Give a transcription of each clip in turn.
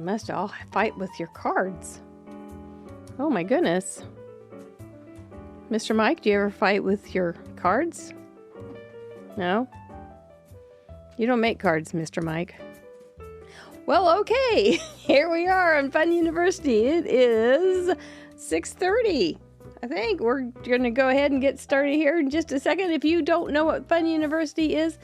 must all fight with your cards. Oh my goodness. Mr. Mike, do you ever fight with your cards? No? You don't make cards, Mr. Mike. Well, okay. Here we are on Fun University. It is 6:30. I think we're going to go ahead and get started here in just a second. If you don't know what Fun University is,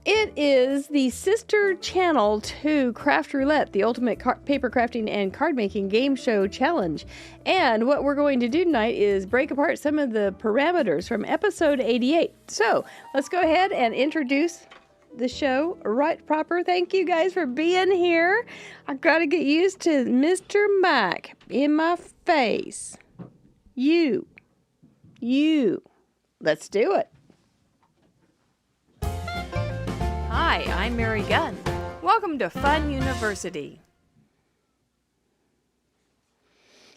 it is the sister channel to Craft Roulette, the ultimate paper crafting and card making game show challenge. And what we're going to do tonight is break apart some of the parameters from episode 88. So let's go ahead and introduce the show right proper. Thank you guys for being here. I've got to get used to Mr. Mike in my face. You. Let's do it. Hi, I'm Mary Gunn. Welcome to Fun University.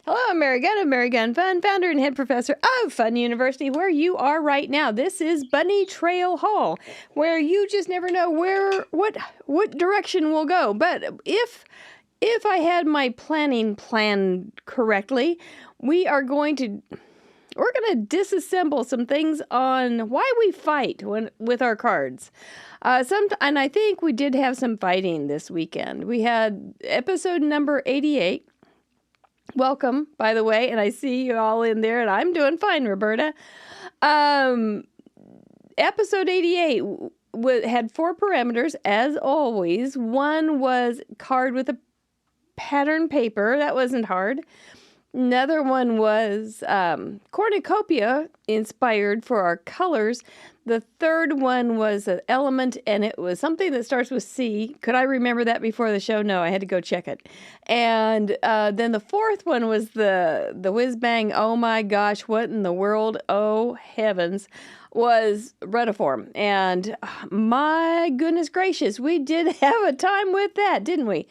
Hello, I'm Mary Gunn of Mary Gunn Fun, founder and head professor of Fun University, where you are right now. This is Bunny Trail Hall, where you just never know what direction we'll go. But if I had my planning planned correctly, we're going to disassemble some things on why we fight with our cards. And I think we did have some fighting this weekend. We had episode number 88. Welcome, by the way, and I see you all in there, and I'm doing fine, Roberta. Episode 88 had 4 parameters, as always. One was card with a pattern paper. That wasn't hard. Another one was cornucopia inspired for our colors. The third one was an element, and it was something that starts with C. Could I remember that before the show? No, I had to go check it. And then the fourth one was the whiz-bang, oh my gosh, what in the world, oh heavens, was Retiform. And my goodness gracious, we did have a time with that, didn't we?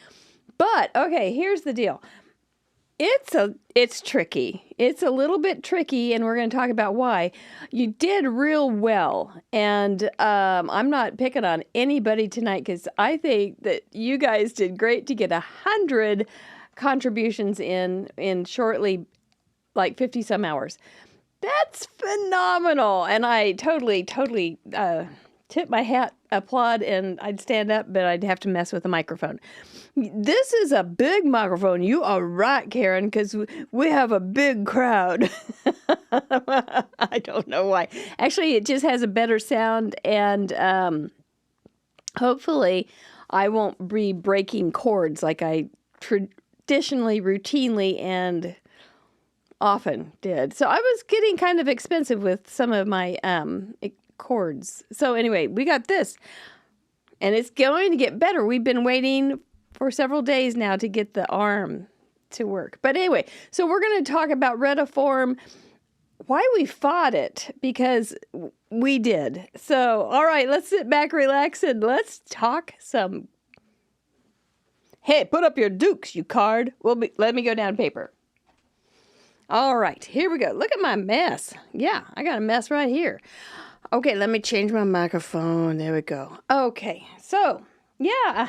But, okay, here's the deal. It's tricky. It's a little bit tricky, and we're going to talk about why. You did real well, and I'm not picking on anybody tonight because I think that you guys did great to get 100 contributions in shortly, like 50 some hours. That's phenomenal, and I totally tip my hat, applaud, and I'd stand up, but I'd have to mess with the microphone. This is a big microphone. You are right, Karen, because we have a big crowd. I don't know why. Actually, it just has a better sound, and hopefully I won't be breaking chords like I traditionally, routinely, and often did. So I was getting kind of expensive with some of my chords. So anyway, we got this, and it's going to get better. We've been waiting for several days now to get the arm to work. But anyway, so we're going to talk about Retiform, why we fought it, because we did. So, all right, let's sit back, relax, and let's talk some. Hey, put up your dukes, you card. Let me go down paper. All right, here we go. Look at my mess. Yeah, I got a mess right here. Okay, let me change my microphone. There we go. Okay, so yeah,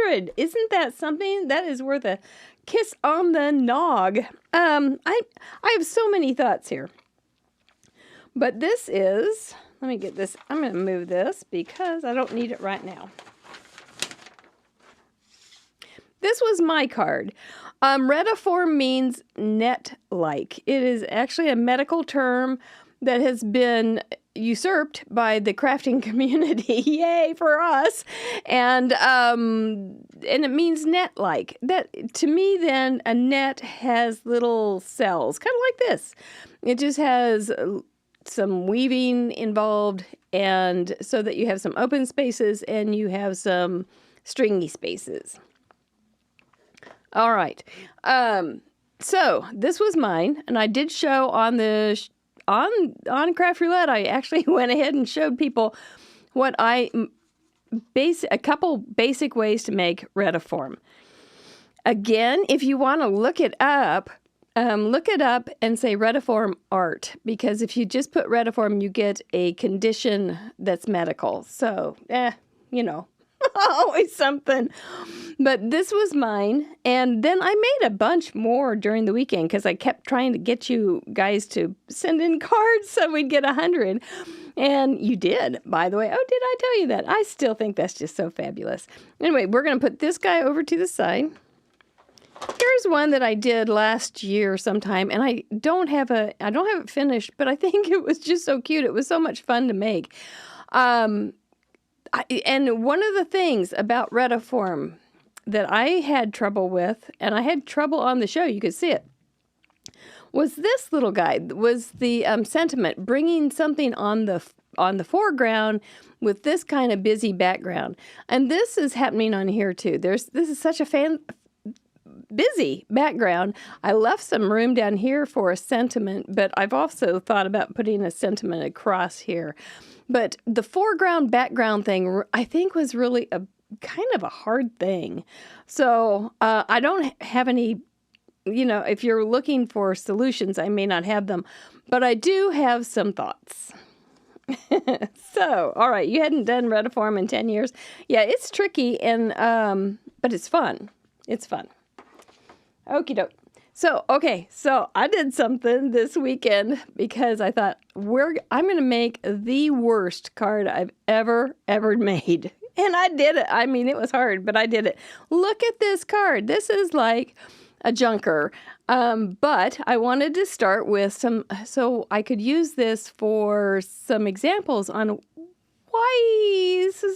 100. Isn't that something? That is worth a kiss on the nog. I have so many thoughts here. But this is, let me get this. I'm going to move this because I don't need it right now. This was my card. Retiform means net-like. It is actually a medical term that has been usurped by the crafting community. Yay for us. And it means net-like. That, to me, then, a net has little cells, kind of like this. It just has some weaving involved, and so that you have some open spaces and you have some stringy spaces. All right. So this was mine, and I did show on the on Craft Roulette. I actually went ahead and showed people what a couple basic ways to make Retiform. Again, if you want to look it up and say Retiform art, because if you just put Retiform, you get a condition that's medical. So, you know. Always something. But this was mine. And then I made a bunch more during the weekend because I kept trying to get you guys to send in cards so we'd get 100. And you did, by the way. Oh, did I tell you that? I still think that's just so fabulous. Anyway, we're going to put this guy over to the side. Here's one that I did last year sometime, and I don't have it finished, but I think it was just so cute. It was so much fun to make. And one of the things about Retiform that I had trouble with, and I had trouble on the show, you could see it, was this little guy, was the sentiment, bringing something on the foreground with this kind of busy background. And this is happening on here too. This is such a busy background. I left some room down here for a sentiment, but I've also thought about putting a sentiment across here. But the foreground background thing, I think, was really a kind of a hard thing. So I don't have any, if you're looking for solutions, I may not have them, but I do have some thoughts. So, all right, you hadn't done Retiform in 10 years. Yeah, it's tricky, and but it's fun. It's fun. Okie doke. So I did something this weekend because I thought I'm going to make the worst card I've ever made. And I did it. I mean, it was hard, but I did it. Look at this card. This is like a junker. But I wanted to start with some, so I could use this for some examples on why this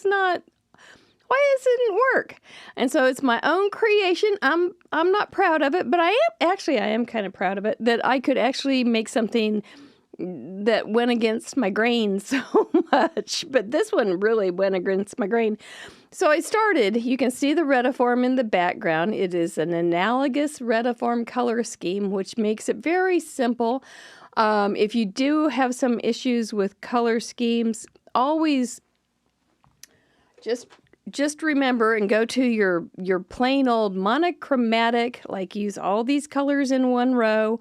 didn't work. And so it's my own creation. I'm not proud of it, but I am kind of proud of it, that I could actually make something that went against my grain so much. But this one really went against my grain. So I started, you can see the Retiform in the background. It is an analogous Retiform color scheme, which makes it very simple. If you do have some issues with color schemes, always just remember and go to your plain old monochromatic, like use all these colors in one row,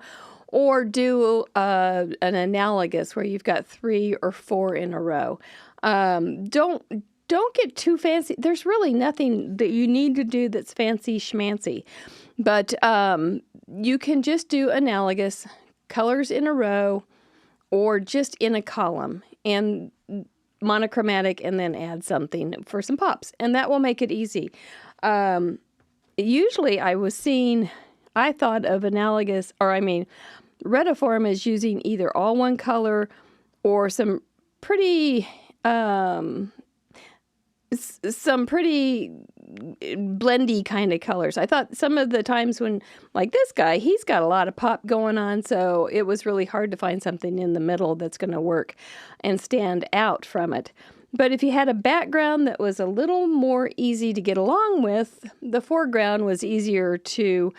or do an analogous where you've got 3 or 4 in a row. Don't get too fancy. There's really nothing that you need to do that's fancy schmancy, but you can just do analogous colors in a row or just in a column, and monochromatic, and then add something for some pops, and that will make it easy. Usually I thought of analogous, Retiform is using either all one color or some pretty blendy kind of colors. I thought some of the times when, like this guy, he's got a lot of pop going on, so it was really hard to find something in the middle that's going to work and stand out from it. But if you had a background that was a little more easy to get along with, the foreground was easier to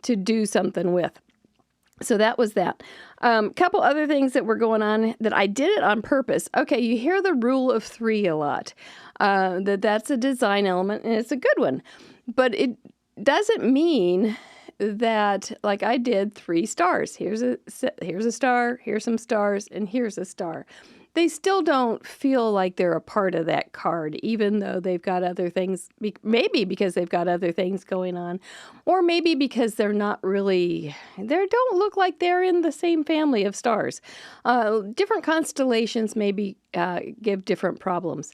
do something with. So that was that. Couple other things that were going on that I did it on purpose. Okay, you hear the rule of 3 a lot. That's a design element, and it's a good one. But it doesn't mean that, like I did, 3 stars. Here's a star, here's some stars, and here's a star. They still don't feel like they're a part of that card, even though they've got other things, maybe because they've got other things going on, or maybe because they don't look like they're in the same family of stars. Different constellations maybe give different problems.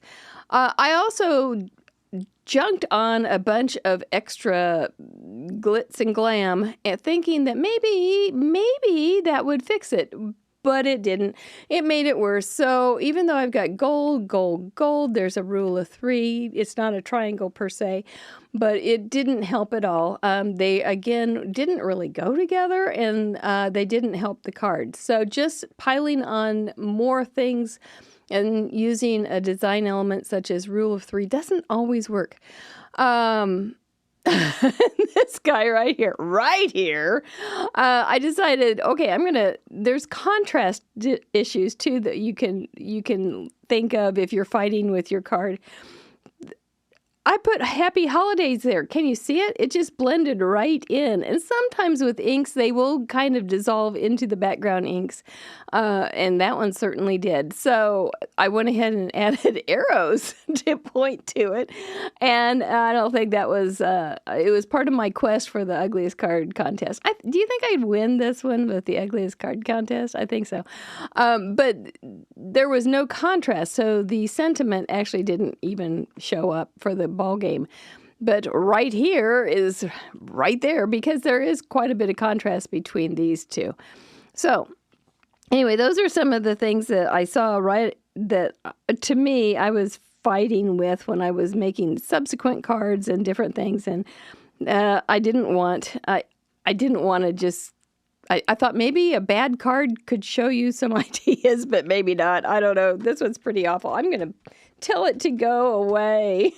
I also junked on a bunch of extra glitz and glam, thinking that maybe that would fix it. But it didn't. It made it worse. So even though I've got gold, there's a rule of 3. It's not a triangle per se, but it didn't help at all. They, again, didn't really go together, and they didn't help the cards. So just piling on more things and using a design element such as rule of 3 doesn't always work. This guy right here, I decided, okay, there's contrast issues too that you can think of if you're fighting with your card. I put Happy Holidays there. Can you see it? It just blended right in. And sometimes with inks, they will kind of dissolve into the background inks. And that one certainly did. So I went ahead and added arrows to point to it. And I don't think that was, it was part of my quest for the ugliest card contest. Do you think I'd win this one with the ugliest card contest? I think so. But there was no contrast. So the sentiment actually didn't even show up for the ball game. But right here is right there because there is quite a bit of contrast between these two. So anyway, those are some of the things that I saw that to me I was fighting with when I was making subsequent cards and different things. And I didn't want to just I thought maybe a bad card could show you some ideas, but maybe not. I don't know. This one's pretty awful. I'm going to tell it to go away.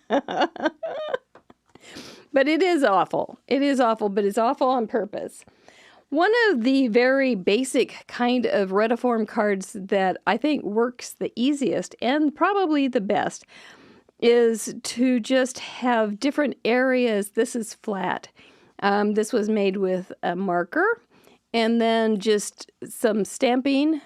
But it is awful. It is awful, but it's awful on purpose. One of the very basic kind of Retiform cards that I think works the easiest and probably the best is to just have different areas. This is flat. This was made with a marker and then just some stamping.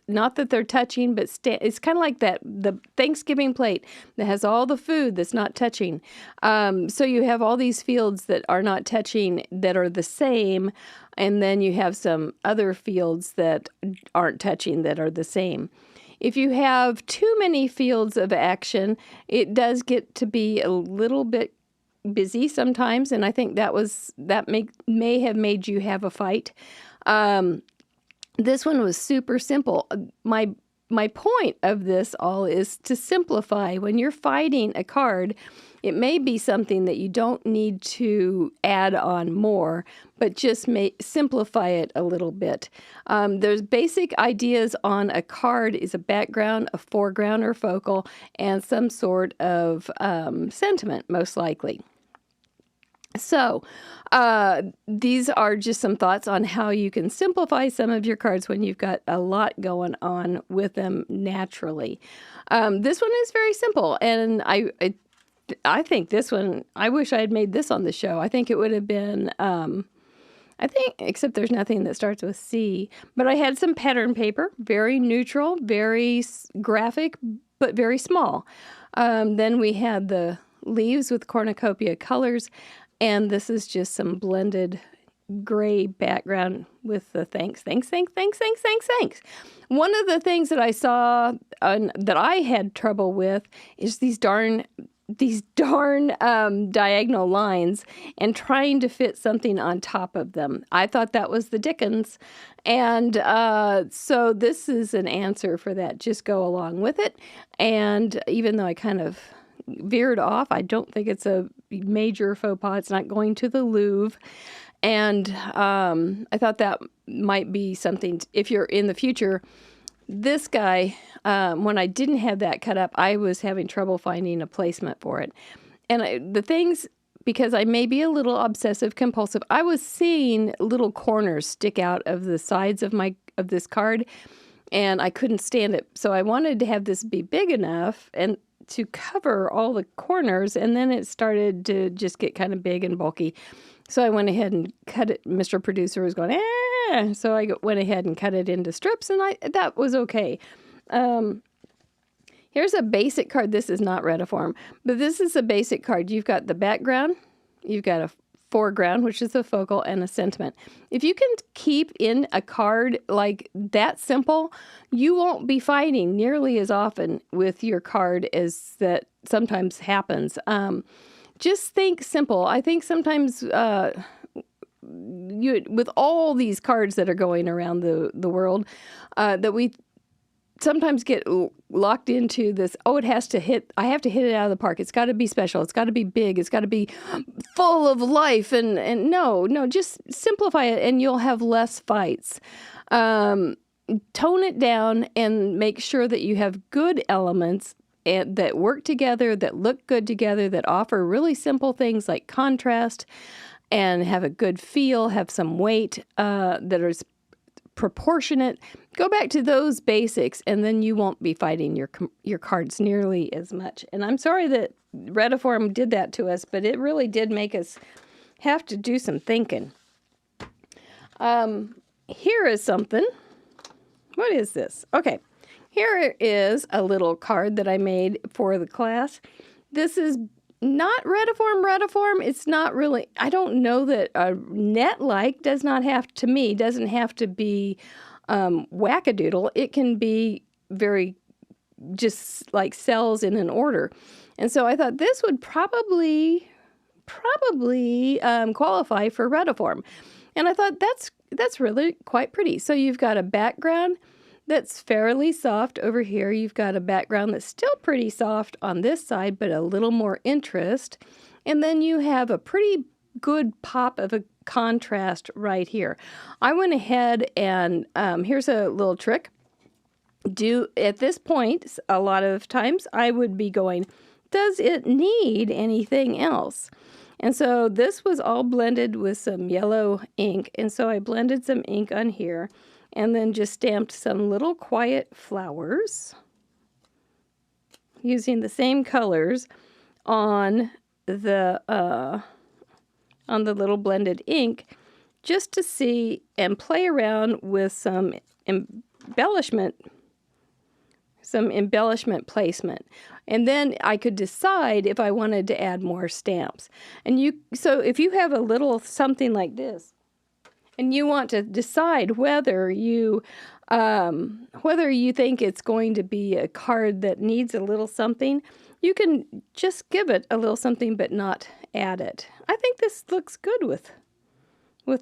Not that they're touching, but it's kind of like the Thanksgiving plate that has all the food that's not touching. So you have all these fields that are not touching that are the same, and then you have some other fields that aren't touching that are the same. If you have too many fields of action, it does get to be a little bit busy sometimes, and I think that may have made you have a fight. This one was super simple. My point of this all is to simplify. When you're fighting a card, it may be something that you don't need to add on more, but just simplify it a little bit. There's basic ideas on a card is a background, a foreground or focal, and some sort of sentiment, most likely. So these are just some thoughts on how you can simplify some of your cards when you've got a lot going on with them naturally. This one is very simple, and I think this one, I wish I had made this on the show. I think it would have been, except there's nothing that starts with C, but I had some pattern paper, very neutral, very graphic, but very small. Then we had the leaves with cornucopia colors. And this is just some blended gray background with the thanks. One of the things that I saw that I had trouble with is these darn diagonal lines and trying to fit something on top of them. I thought that was the dickens. And so this is an answer for that. Just go along with it. And even though I kind of veered off, I don't think it's a major faux pas. It's not going to the Louvre. And I thought that might be something, if you're in the future. This guy, when I didn't have that cut up, I was having trouble finding a placement for it. And the things, because I may be a little obsessive compulsive, I was seeing little corners stick out of the sides of this card, and I couldn't stand it. So I wanted to have this be big enough and to cover all the corners, and then it started to just get kind of big and bulky. So I went ahead and cut it. Mr. Producer was going, so I went ahead and cut it into strips, and that was okay. Here's a basic card. This is not Retiform, but this is a basic card. You've got the background, you've got a foreground, which is a focal, and a sentiment. If you can keep in a card like that simple, you won't be fighting nearly as often with your card as that sometimes happens. Just think simple. I think sometimes with all these cards that are going around the world, that we sometimes get locked into this, I have to hit it out of the park. It's got to be special. It's got to be big. It's got to be full of life. And no, just simplify it and you'll have less fights. Tone it down and make sure that you have good elements that work together, that look good together, that offer really simple things like contrast and have a good feel, have some weight, that is proportionate. Go back to those basics, and then you won't be fighting your cards nearly as much. And I'm sorry that Retiform did that to us, but it really did make us have to do some thinking. Here is something. What is this? Okay, here is a little card that I made for the class. This is not Retiform. It's not really, I don't know that a net-like doesn't have to be wackadoodle. It can be very just like cells in an order. And so I thought this would probably qualify for Retiform. And I thought that's really quite pretty. So you've got a background that's fairly soft over here. You've got a background that's still pretty soft on this side, but a little more interest. And then you have a pretty good pop of a contrast right here. I went ahead and here's a little trick. At this point, a lot of times I would be going, does it need anything else? And so this was all blended with some yellow ink. And so I blended some ink on here and then just stamped some little quiet flowers using the same colors on the little blended ink, just to see and play around with some embellishment placement. And then I could decide if I wanted to add more stamps. So if you have a little something like this, and you want to decide whether you think it's going to be a card that needs a little something, you can just give it a little something but not add it. I think this looks good with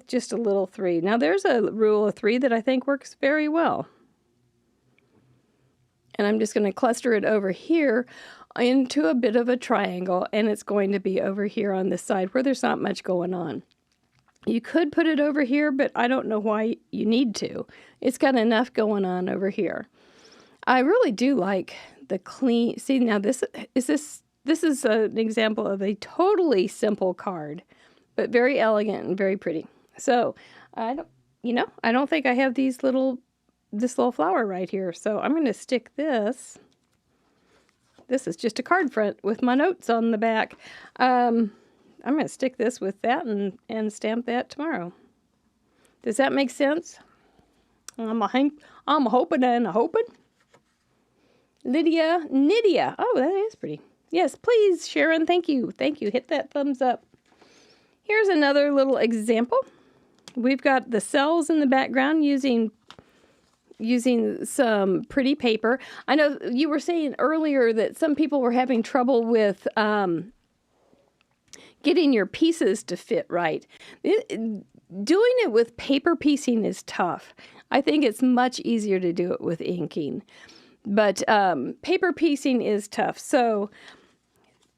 just a little 3. Now there's a rule of 3 that I think works very well. And I'm just going to cluster it over here into a bit of a triangle, and it's going to be over here on this side where there's not much going on. You could put it over here, but I don't know why you need to. It's got enough going on over here. I really do like the clean. See, now this is an example of a totally simple card, but very elegant and very pretty. So I don't think I have this little flower right here. So I'm going to stick this. This is just a card front with my notes on the back. I'm going to stick this with that and stamp that tomorrow. Does that make sense? I'm hoping and hoping. Nydia. Oh, that is pretty. Yes, please, Sharon. Thank you. Hit that thumbs up. Here's another little example. We've got the cells in the background using some pretty paper. I know you were saying earlier that some people were having trouble with getting your pieces to fit right. Doing it with paper piecing is tough. I think it's much easier to do it with inking. But paper piecing is tough. So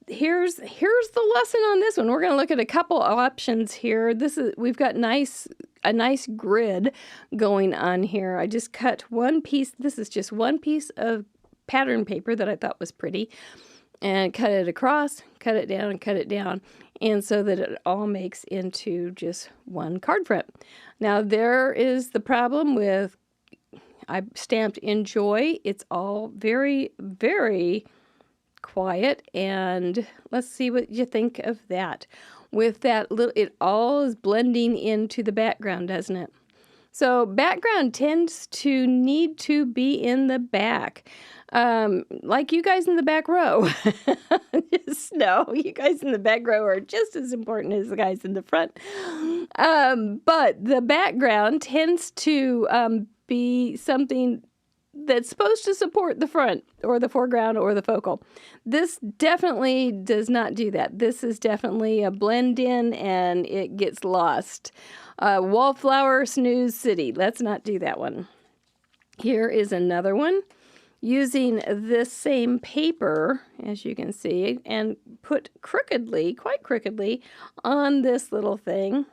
here's the lesson on this one. We're going to look at a couple options here. We've got a nice grid going on here. I just cut one piece. This is just one piece of pattern paper that I thought was pretty, and cut it across, cut it down, and cut it down, and so that it all makes into just one card front. Now there is the problem with, I stamped Enjoy. It's all very, very quiet, and let's see what you think of that. With that little, it all is blending into the background, doesn't it? So background tends to need to be in the back. Like you guys in the back row. Just know you guys in the back row are just as important as the guys in the front. But the background tends to be something that's supposed to support the front or the foreground or the focal. This definitely does not do that. This is definitely a blend in and it gets lost. Wallflower Snooze City. Let's not do that one. Here is another one using this same paper, as you can see, and put quite crookedly, on this little thing.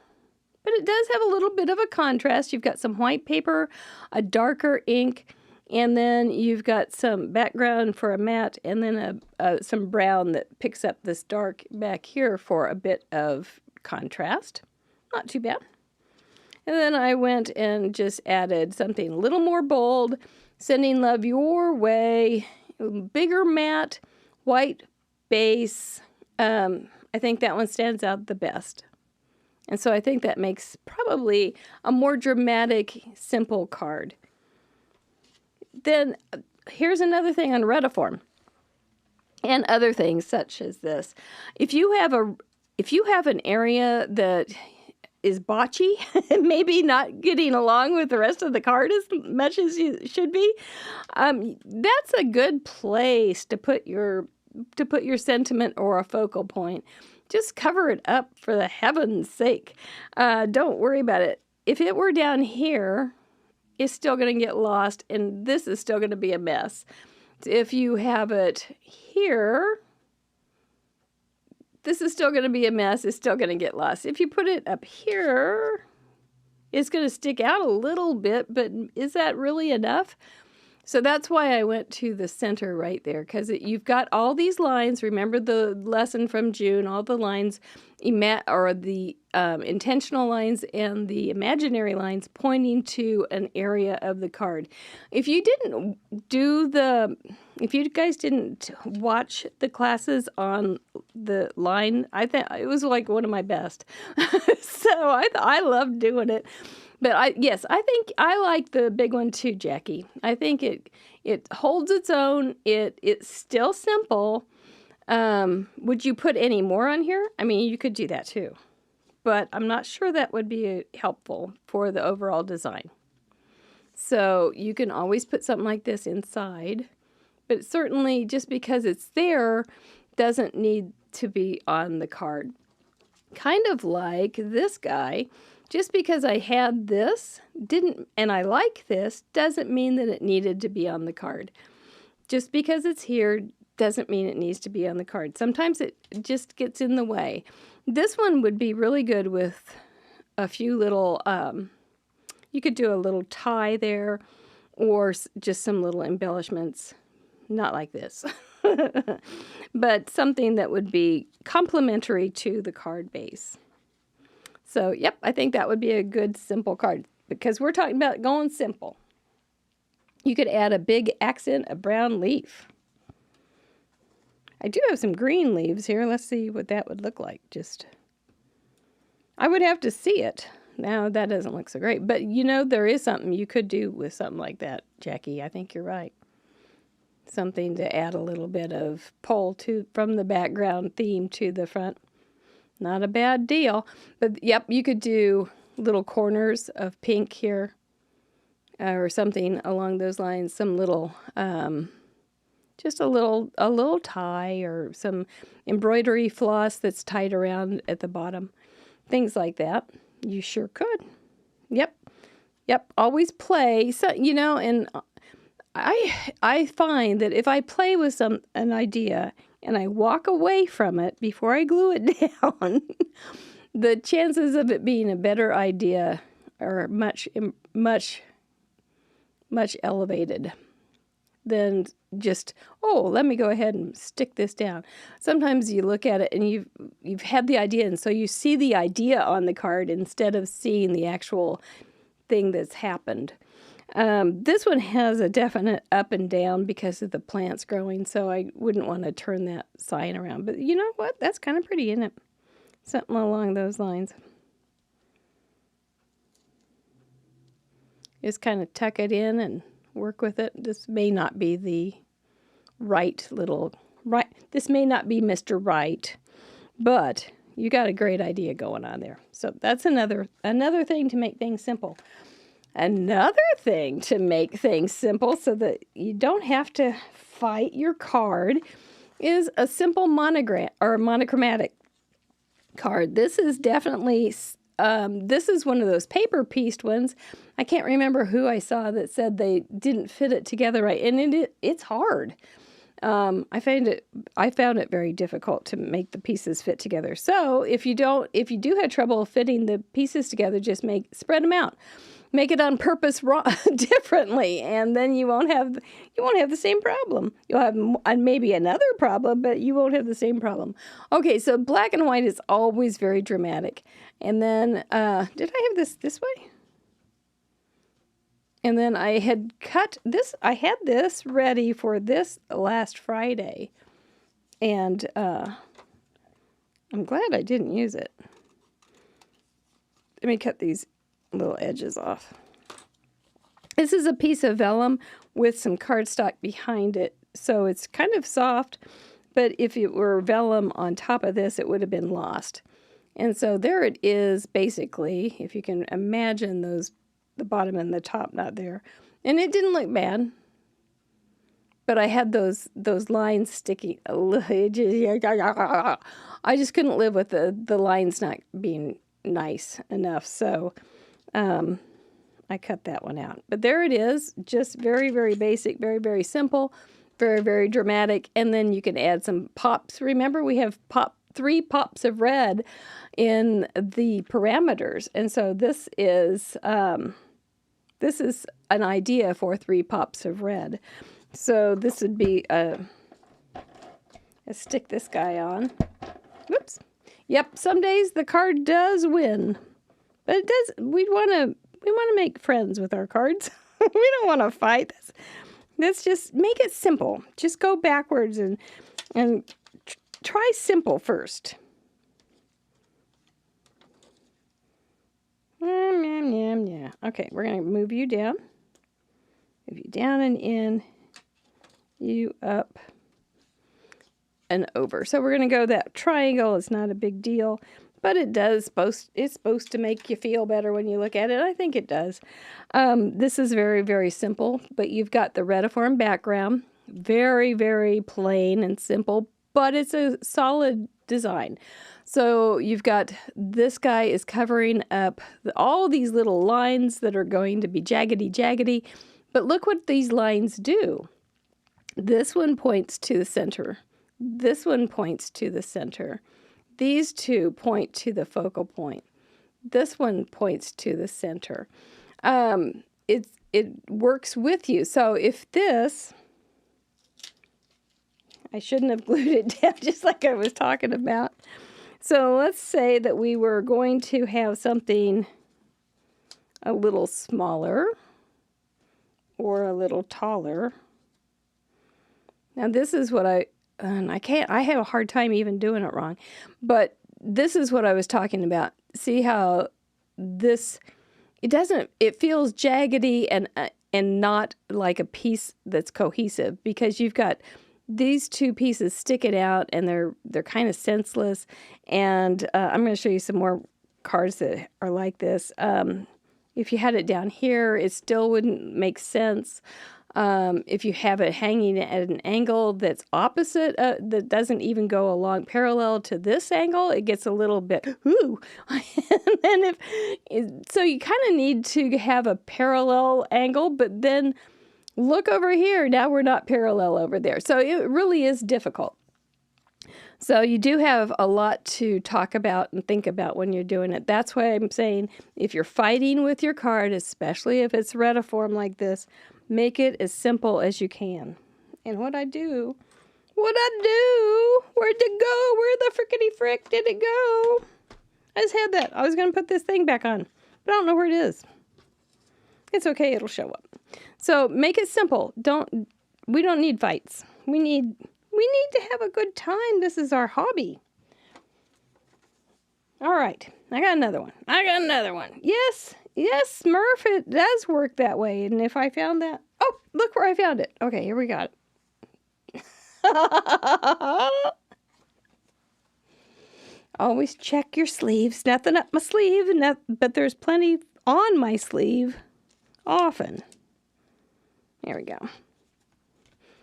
But it does have a little bit of a contrast. You've got some white paper, a darker ink, and then you've got some background for a matte, and then some brown that picks up this dark back here for a bit of contrast. Not too bad. And then I went and just added something a little more bold, sending love your way, bigger matte, white base. I think that one stands out the best. And so I think that makes probably a more dramatic, simple card. Then here's another thing on Retiform and other things such as this. If you have an area that is botchy, maybe not getting along with the rest of the card as much as you should be, that's a good place to put your sentiment or a focal point. Just cover it up for the heaven's sake. Don't worry about it. If it were down here, it's still going to get lost, and this is still going to be a mess. If you have it here, this is still going to be a mess. It's still going to get lost. If you put it up here, it's going to stick out a little bit, but is that really enough? So that's why I went to the center right there, because you've got all these lines. Remember the lesson from June, all the lines, the intentional lines and the imaginary lines pointing to an area of the card. If you guys didn't watch the classes on the line, I think it was like one of my best. So I loved doing it. But I think I like the big one too, Jackie. I think it holds its own. It's still simple. Would you put any more on here? I mean, you could do that too. But I'm not sure that would be helpful for the overall design. So you can always put something like this inside. But certainly just because it's there doesn't need to be on the card. Kind of like this guy. Just because I had this and I like this doesn't mean that it needed to be on the card. Just because it's here doesn't mean it needs to be on the card. Sometimes it just gets in the way. This one would be really good with a few little, you could do a little tie there or just some little embellishments. Not like this, but something that would be complementary to the card base. So, yep, I think that would be a good simple card because we're talking about going simple. You could add a big accent, a brown leaf. I do have some green leaves here. Let's see what that would look like. I would have to see it. Now, that doesn't look so great. But, there is something you could do with something like that, Jackie. I think you're right. Something to add a little bit of pull from the background theme to the front. Not a bad deal. But, yep, you could do little corners of pink here or something along those lines. Some little, just a little tie or some embroidery floss that's tied around at the bottom. Things like that. You sure could. Yep. Always play. So, and I find that if I play with an idea and I walk away from it before I glue it down, the chances of it being a better idea are much elevated than just, let me go ahead and stick this down. Sometimes you look at it and you've had the idea, and so you see the idea on the card instead of seeing the actual thing that's happened. This one has a definite up and down because of the plants growing, so I wouldn't want to turn that sign around. But you know what? That's kind of pretty, isn't it? Something along those lines. Just kind of tuck it in and work with it. This may not be the this may not be Mr. Right, but you got a great idea going on there. So that's another thing to make things simple. Another thing to make things simple so that you don't have to fight your card is a simple monogram or monochromatic card. This is definitely, this is one of those paper pieced ones. I can't remember who I saw that said they didn't fit it together right, and it's hard. I found it very difficult to make the pieces fit together. So if you do have trouble fitting the pieces together, just spread them out. Make it on purpose differently, and then you won't have the same problem. You'll have maybe another problem, but you won't have the same problem. Okay, so black and white is always very dramatic. And then, did I have this way? And then I had cut this, I had this ready for this last Friday. And I'm glad I didn't use it. Let me cut these little edges off. This is a piece of vellum with some cardstock behind it. So it's kind of soft, but if it were vellum on top of this, it would have been lost. And so there it is, basically, if you can imagine those, the bottom and the top not there. And it didn't look bad, but I had those lines sticking. I just couldn't live with the lines not being nice enough, so I cut that one out. But there it is, just very, very basic, very, very simple, very, very dramatic. And then you can add some pops. Remember, we have 3 pops of red in the parameters, and so this is an idea for 3 pops of red. So this would be let's stick this guy on. Whoops. Yep, some days the card does win, but it does. We want to make friends with our cards. We don't want to fight. Let's just make it simple. Just go backwards and try simple first. Yeah. Okay, we're going to move you down. Move you down and in. You up and over. So we're going to go that triangle. It's not a big deal, but it's supposed to make you feel better when you look at it. I think it does. This is very, very simple, but you've got the Retiform background. Very, very plain and simple, but it's a solid design. So you've got this guy is covering up all these little lines that are going to be jaggedy, but look what these lines do. This one points to the center. This one points to the center. These two point to the focal point. This one points to the center. It works with you. So if this, I shouldn't have glued it down just like I was talking about. So let's say that we were going to have something a little smaller or a little taller. Now this is what I have a hard time even doing it wrong, but this is what I was talking about. See how this, it feels jaggedy and not like a piece that's cohesive, because you've got these 2 pieces sticking out and they're kind of senseless. And I'm going to show you some more cards that are like this. If you had it down here, it still wouldn't make sense. If you have it hanging at an angle that's opposite, that doesn't even go along parallel to this angle, it gets a little bit, ooh. And so you kind of need to have a parallel angle, but then look over here. Now we're not parallel over there. So it really is difficult. So you do have a lot to talk about and think about when you're doing it. That's why I'm saying if you're fighting with your card, especially if it's Retiform like this, make it as simple as you can. And where'd I do? Where'd it go? Where the frickety frick did it go? I just had that. I was going to put this thing back on, but I don't know where it is. It's okay. It'll show up. So make it simple. We don't need fights. We need to have a good time. This is our hobby. All right. I got another one. Yes, Smurf, it does work that way. And if I found that, oh, look where I found it. Okay, here we got it. Always check your sleeves. Nothing up my sleeve, but there's plenty on my sleeve often. There we go.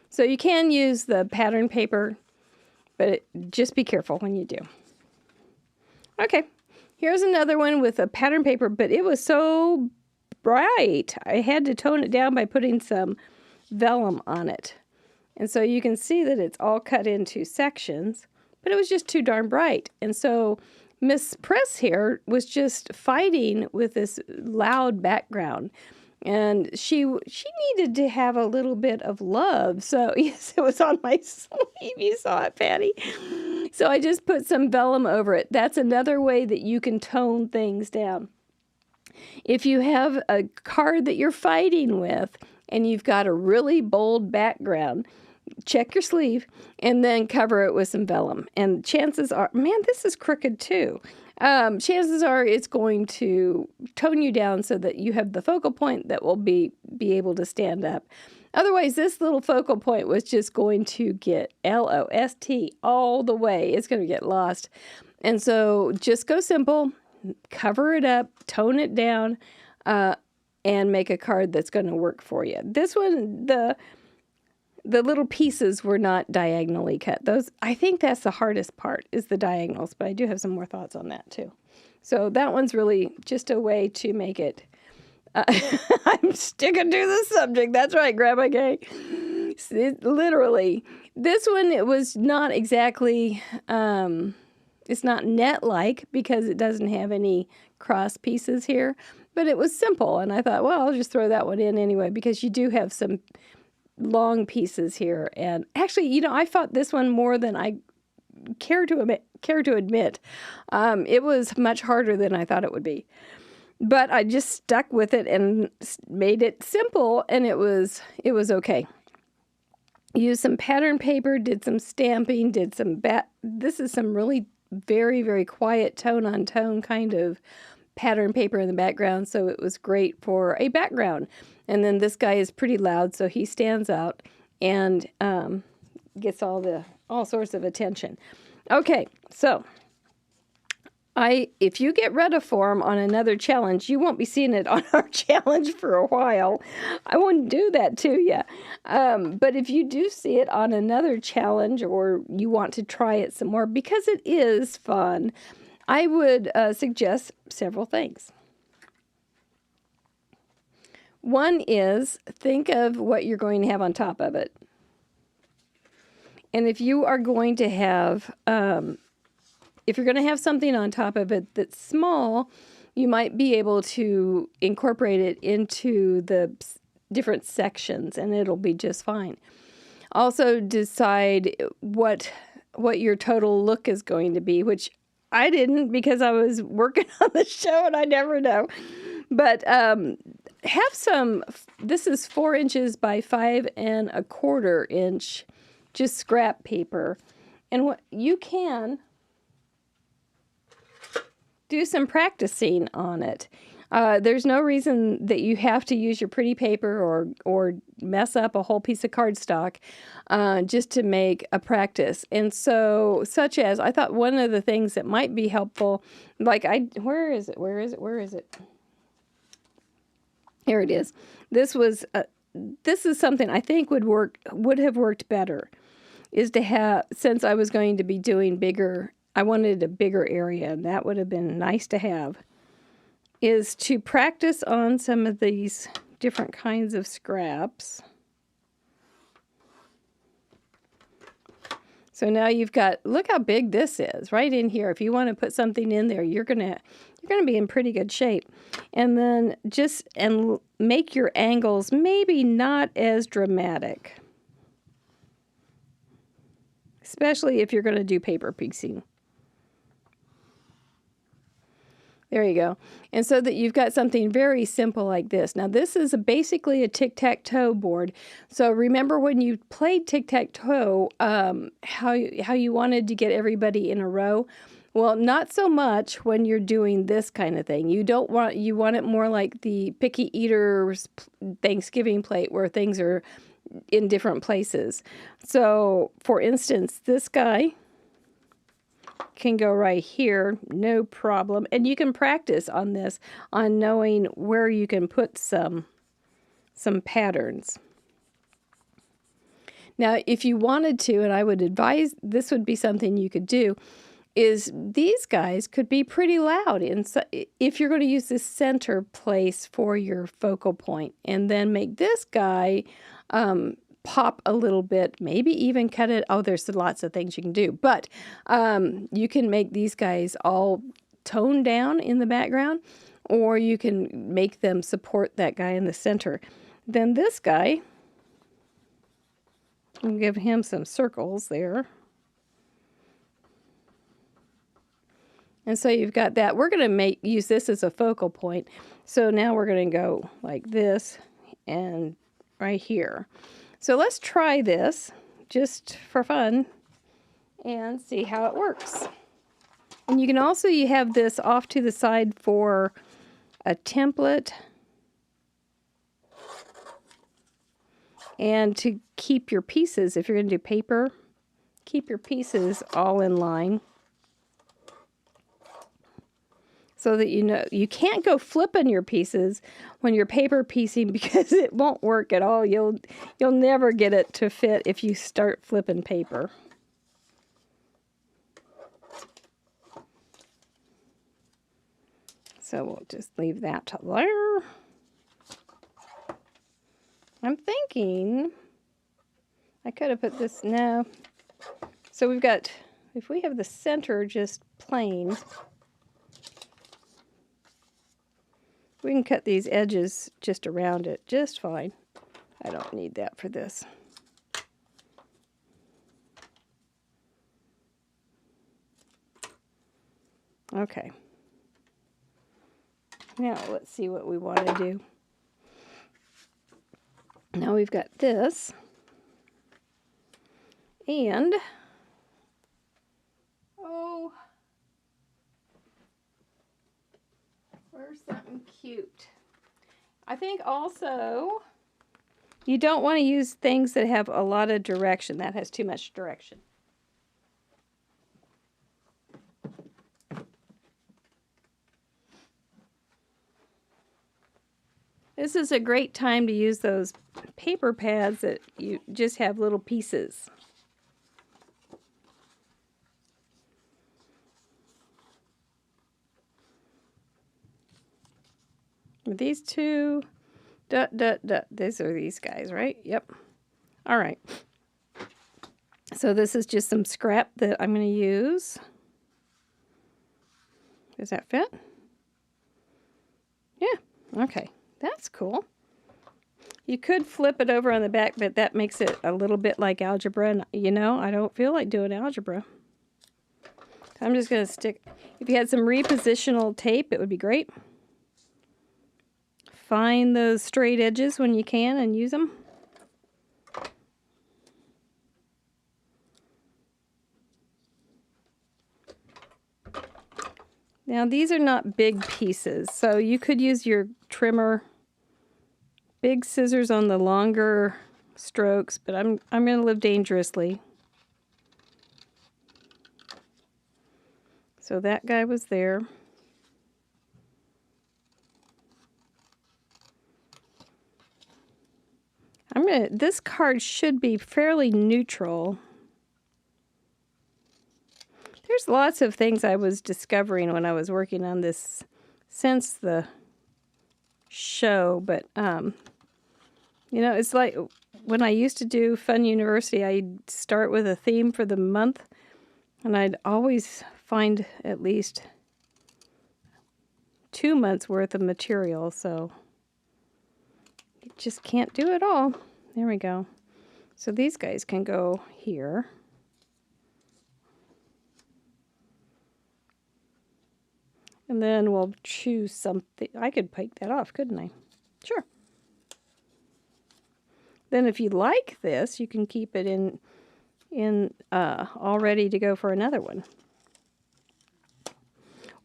So you can use the pattern paper, but just be careful when you do. Okay, here's another one with a pattern paper, but it was so bright. I had to tone it down by putting some vellum on it. And so you can see that it's all cut into sections, but it was just too darn bright. And so Miss Press here was just fighting with this loud background. And she needed to have a little bit of love. So, yes, it was on my sleeve. You saw it, Patty. So I just put some vellum over it. That's another way that you can tone things down. If you have a card that you're fighting with and you've got a really bold background, check your sleeve and then cover it with some vellum. And chances are, man, this is crooked too. Chances are it's going to tone you down so that you have the focal point that will be able to stand up. Otherwise, this little focal point was just going to get lost all the way. It's going to get lost. And so just go simple, cover it up, tone it down, and make a card that's going to work for you. This one, the little pieces were not diagonally cut. Those, I think that's the hardest part, is the diagonals, but I do have some more thoughts on that too. So that one's really just a way to make it. I'm sticking to the subject. That's right, Grandma Kay. Literally, this one, it was not exactly, it's not net-like because it doesn't have any cross pieces here, but it was simple. And I thought, well, I'll just throw that one in anyway, because you do have some long pieces here. And actually, you know, I fought this one more than I care to admit. It was much harder than I thought it would be. But I just stuck with it and made it simple, and it was okay. Used some pattern paper, did some stamping, did some this is some really very, very quiet tone-on-tone kind of pattern paper in the background, so it was great for a background. And then this guy is pretty loud, so he stands out and gets all sorts of attention. Okay, so if you get Retiform on another challenge, you won't be seeing it on our challenge for a while. I wouldn't do that to you. But if you do see it on another challenge, or you want to try it some more, because it is fun, I would suggest several things. One is, think of what you're going to have on top of it. And if you are going to have something on top of it that's small, you might be able to incorporate it into the different sections, and it'll be just fine. Also, decide what your total look is going to be, which I didn't, because I was working on the show and I never know. But have some, this is 4 inches by 5 1/4 inch, just scrap paper. And what you can do some practicing on it. There's no reason that you have to use your pretty paper or mess up a whole piece of cardstock just to make a practice. And so, such as, I thought one of the things that might be helpful, like where is it? Here it is. This is something I think would have worked better, is to have, since I was going to be doing bigger, I wanted a bigger area, and that would have been nice to have, is to practice on some of these different kinds of scraps. So now you've got, look how big this is right in here. If you want to put something in there, you're gonna be in pretty good shape. And then and make your angles maybe not as dramatic, especially if you're going to do paper piecing. There you go. And so that you've got something very simple like this. Now, this is basically a tic-tac-toe board. So remember when you played tic-tac-toe, how you wanted to get everybody in a row? Well, not so much when you're doing this kind of thing. You want it more like the picky eater's Thanksgiving plate, where things are in different places. So, for instance, this guy can go right here, no problem. And you can practice on this, on knowing where you can put some patterns. Now, if you wanted to, and I would advise this would be something you could do, is these guys could be pretty loud if you're going to use this center place for your focal point, and then make this guy pop a little bit, maybe even cut it. Oh, there's lots of things you can do, but you can make these guys all toned down in the background, or you can make them support that guy in the center. Then this guy, I'll give him some circles there. And so you've got that. We're going to use this as a focal point. So now we're going to go like this and right here. So let's try this just for fun and see how it works. And you can also, you have this off to the side for a template and to keep your pieces, if you're going to do paper, keep your pieces all in line. So that you know, you can't go flipping your pieces when you're paper piecing because it won't work at all. You'll never get it to fit if you start flipping paper. So we'll just leave that to there. I'm thinking I could have put this, no. So we've got, if we have the center just plain, we can cut these edges just around it just fine. I don't need that for this. Okay. Now let's see what we want to do. Now we've got this. And, oh, where's something cute? I think also you don't want to use things that have a lot of direction. That has too much direction. This is a great time to use those paper pads that you just have little pieces. These two, these are these guys, right? Yep. All right. So this is just some scrap that I'm going to use. Does that fit? Yeah. Okay. That's cool. You could flip it over on the back, but that makes it a little bit like algebra. And, you know, I don't feel like doing algebra. I'm just going to stick. If you had some repositional tape, it would be great. Find those straight edges when you can and use them. Now these are not big pieces, so you could use your trimmer, big scissors on the longer strokes, but I'm going to live dangerously. So that guy was there. This card should be fairly neutral. There's lots of things I was discovering when I was working on this since the show, but you know, it's like when I used to do Fun University, I'd start with a theme for the month, and I'd always find at least 2 months worth of material, so you just can't do it all. There we go. So these guys can go here. And then we'll choose something. I could take that off, couldn't I? Sure. Then if you like this, you can keep it in all ready to go for another one.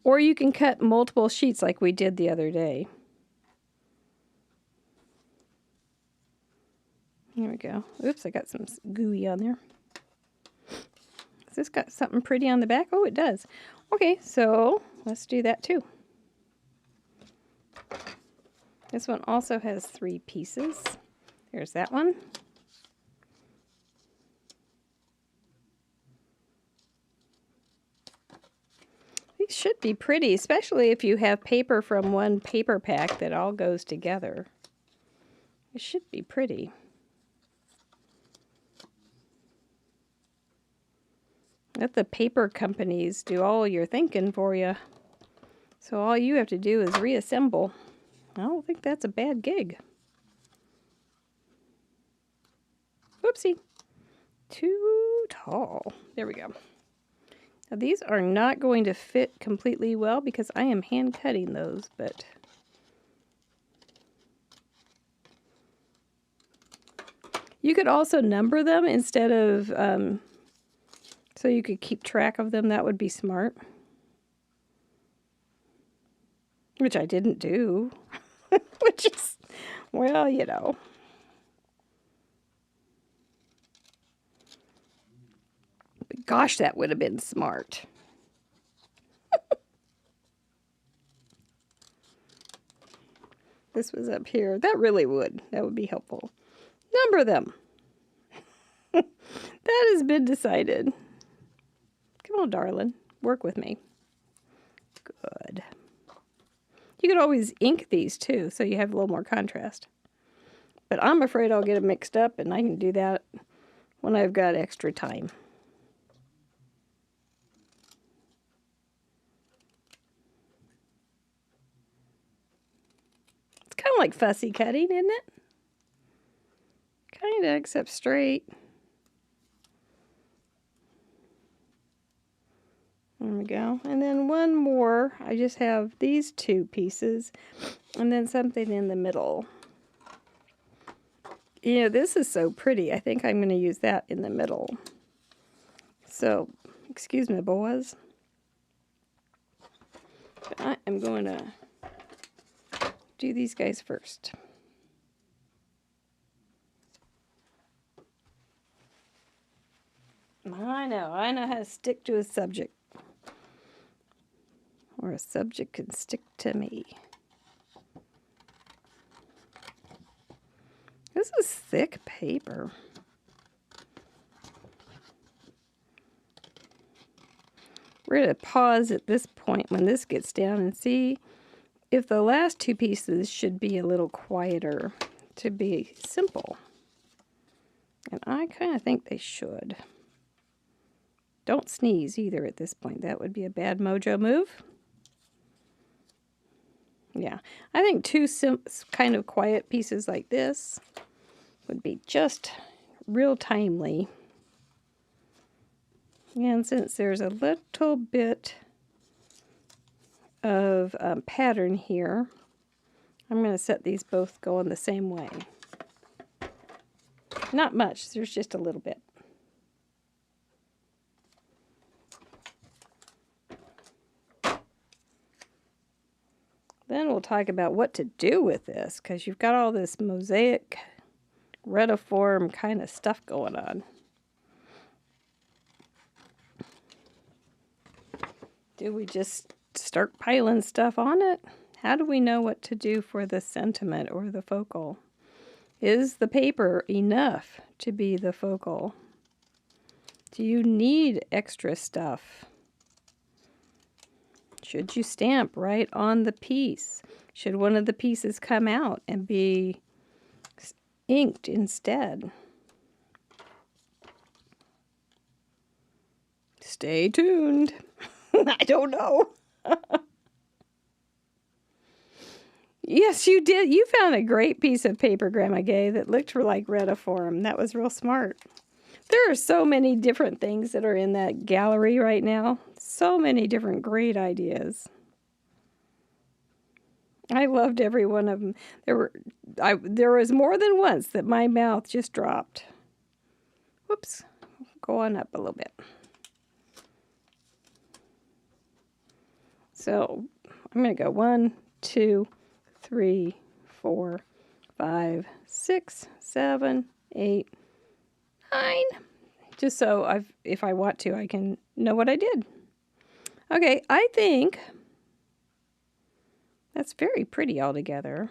Or you can cut multiple sheets like we did the other day. Here we go. Oops, I got some gooey on there. Has this got something pretty on the back? Oh, it does. Okay, so let's do that too. This one also has 3 pieces. There's that one. These should be pretty, especially if you have paper from one paper pack that all goes together. It should be pretty. Let the paper companies do all your thinking for you. So all you have to do is reassemble. I don't think that's a bad gig. Whoopsie. Too tall. There we go. Now, these are not going to fit completely well because I am hand cutting those, but you could also number them instead of, so you could keep track of them. That would be smart. Which I didn't do. Which is, well, you know. But gosh, that would have been smart. This was up here. That really would. That would be helpful. Number them. That has been decided. Come on, darling. Work with me. Good. You could always ink these too, so you have a little more contrast. But I'm afraid I'll get them mixed up, and I can do that when I've got extra time. It's kind of like fussy cutting, isn't it? Kind of, except straight. There we go. And then one more. I just have these two pieces and then something in the middle. You know, this is so pretty. I think I'm going to use that in the middle. So, excuse me, boys. I am going to do these guys first. I know how to stick to a subject. Or a subject can stick to me. This is thick paper. We're going to pause at this point when this gets down and see if the last two pieces should be a little quieter to be simple. And I kind of think they should. Don't sneeze either at this point. That would be a bad mojo move. Yeah, I think two kind of quiet pieces like this would be just real timely. And since there's a little bit of pattern here, I'm going to set these both going the same way. Not much, there's just a little bit. Then we'll talk about what to do with this, because you've got all this mosaic, retiform kind of stuff going on. Do we just start piling stuff on it? How do we know what to do for the sentiment or the focal? Is the paper enough to be the focal? Do you need extra stuff? Should you stamp right on the piece? Should one of the pieces come out and be inked instead? Stay tuned. I don't know. Yes, you did. You found a great piece of paper, Grandma Gay, that looked like Retiform. That was real smart. There are so many different things that are in that gallery right now. So many different great ideas. I loved every one of them. There was more than once that my mouth just dropped. Whoops. Go on up a little bit. So I'm going to go 1, 2, 3, 4, 5, 6, 7, 8, 9. Just so if I want to, I can know what I did. Okay, I think that's very pretty altogether.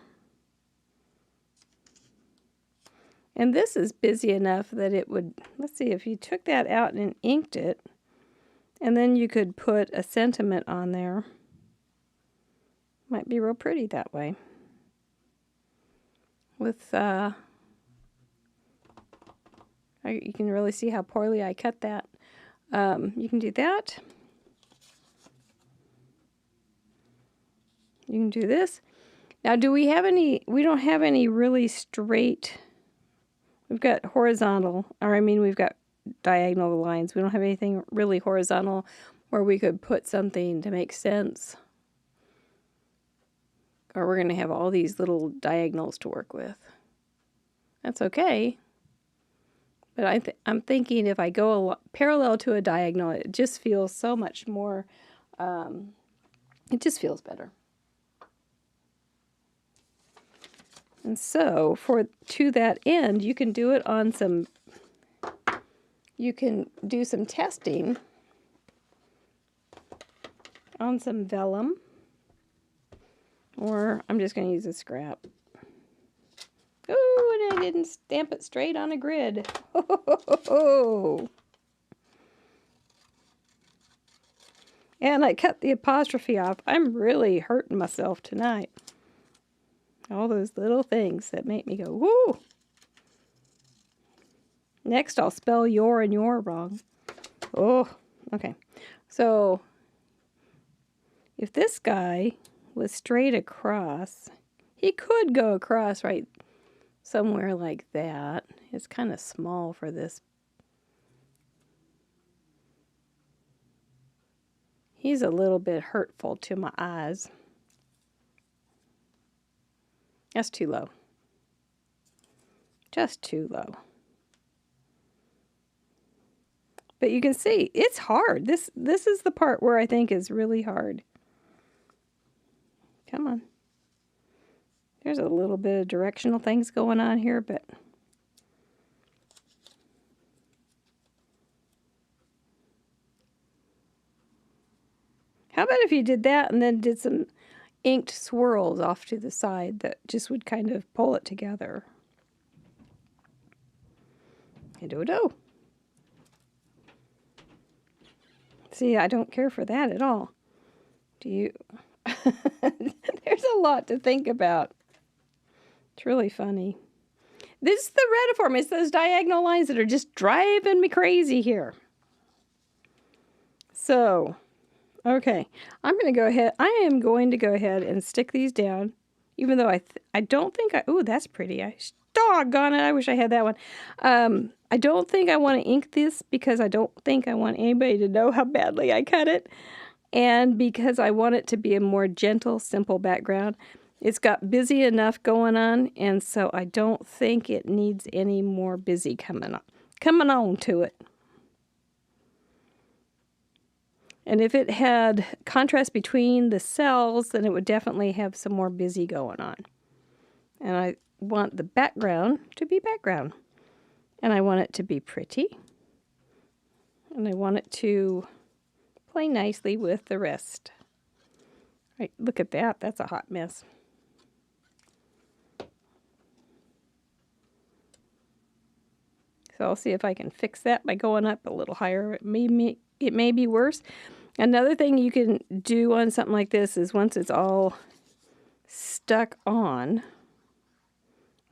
And this is busy enough that it would, let's see, if you took that out and inked it, and then you could put a sentiment on there. Might be real pretty that way. With, you can really see how poorly I cut that. You can do that. You can do this. Now, do we have any, we don't have any really straight, we've got horizontal, or I mean we've got diagonal lines. We don't have anything really horizontal. where we could put something to make sense. Or we're going to have all these little diagonals to work with. That's okay. But I'm thinking if I go parallel to a diagonal, it just feels so much more, it just feels better. And so to that end, you can do it on you can do some testing on some vellum, or I'm just going to use a scrap. Oh, and I didn't stamp it straight on a grid. Oh. And I cut the apostrophe off. I'm really hurting myself tonight. All those little things that make me go, whoo. Next, I'll spell your and your wrong. Oh, okay. So, if this guy was straight across, he could go across right somewhere like that. It's kind of small for this. He's a little bit hurtful to my eyes. That's too low. Just too low. But you can see, it's hard. This is the part where I think is really hard. Come on. There's a little bit of directional things going on here, but how about if you did that and then did some inked swirls off to the side that just would kind of pull it together? Do. See, I don't care for that at all. Do you? There's a lot to think about. It's really funny. This is the Retiform. It's those diagonal lines that are just driving me crazy here. So, okay. I am going to go ahead and stick these down, even though I don't think ooh, that's pretty. Doggone it, I wish I had that one. I don't think I want to ink this because I don't think I want anybody to know how badly I cut it. And because I want it to be a more gentle, simple background. It's got busy enough going on, and so I don't think it needs any more busy coming on to it. And if it had contrast between the cells, then it would definitely have some more busy going on. And I want the background to be background. And I want it to be pretty. And I want it to play nicely with the rest. Right, look at that. That's a hot mess. So I'll see if I can fix that by going up a little higher. It may be worse. Another thing you can do on something like this is once it's all stuck on,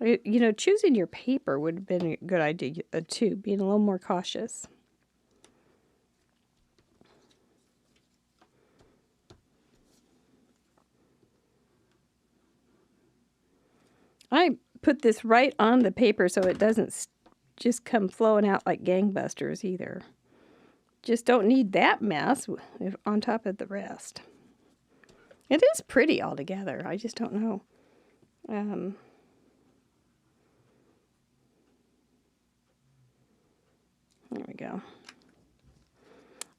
you know, choosing your paper would have been a good idea too, being a little more cautious. I put this right on the paper so it doesn't just come flowing out like gangbusters either. Just don't need that mess on top of the rest. It is pretty altogether. I just don't know. There we go.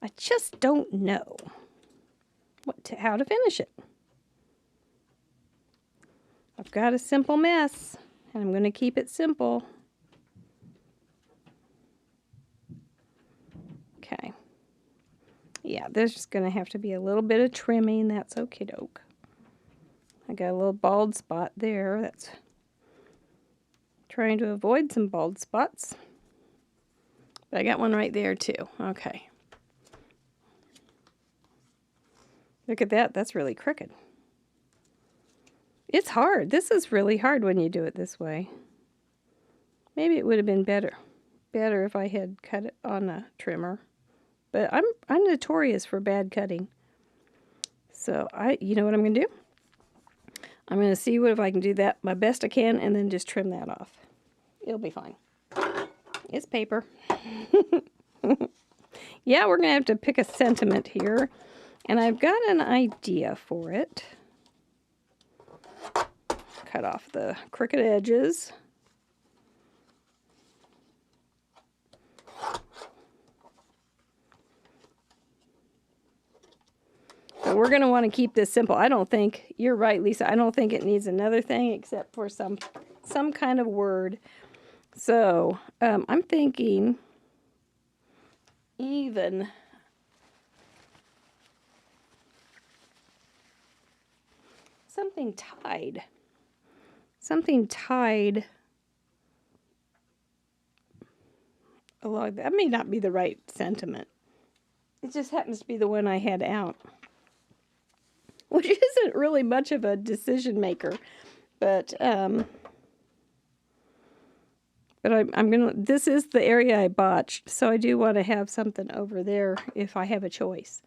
I just don't know how to finish it. I've got a simple mess, and I'm going to keep it simple. Okay. Yeah, there's just going to have to be a little bit of trimming. That's okie doke. I got a little bald spot there. That's trying to avoid some bald spots. But I got one right there too. Okay. Look at that. That's really crooked. It's hard. This is really hard when you do it this way. Maybe it would have been better if I had cut it on a trimmer. But I'm notorious for bad cutting. So you know what I'm going to do? I'm going to see if I can do that my best I can and then just trim that off. It'll be fine. It's paper. Yeah, we're going to have to pick a sentiment here. And I've got an idea for it. Cut off the crooked edges. So we're going to want to keep this simple. I don't think, you're right, Lisa, I don't think it needs another thing except for some kind of word. So I'm thinking even. Something tied. Something tied along. That may not be the right sentiment. It just happens to be the one I had out. Which isn't really much of a decision maker. But I'm gonna, this is the area I botched, so I do want to have something over there if I have a choice.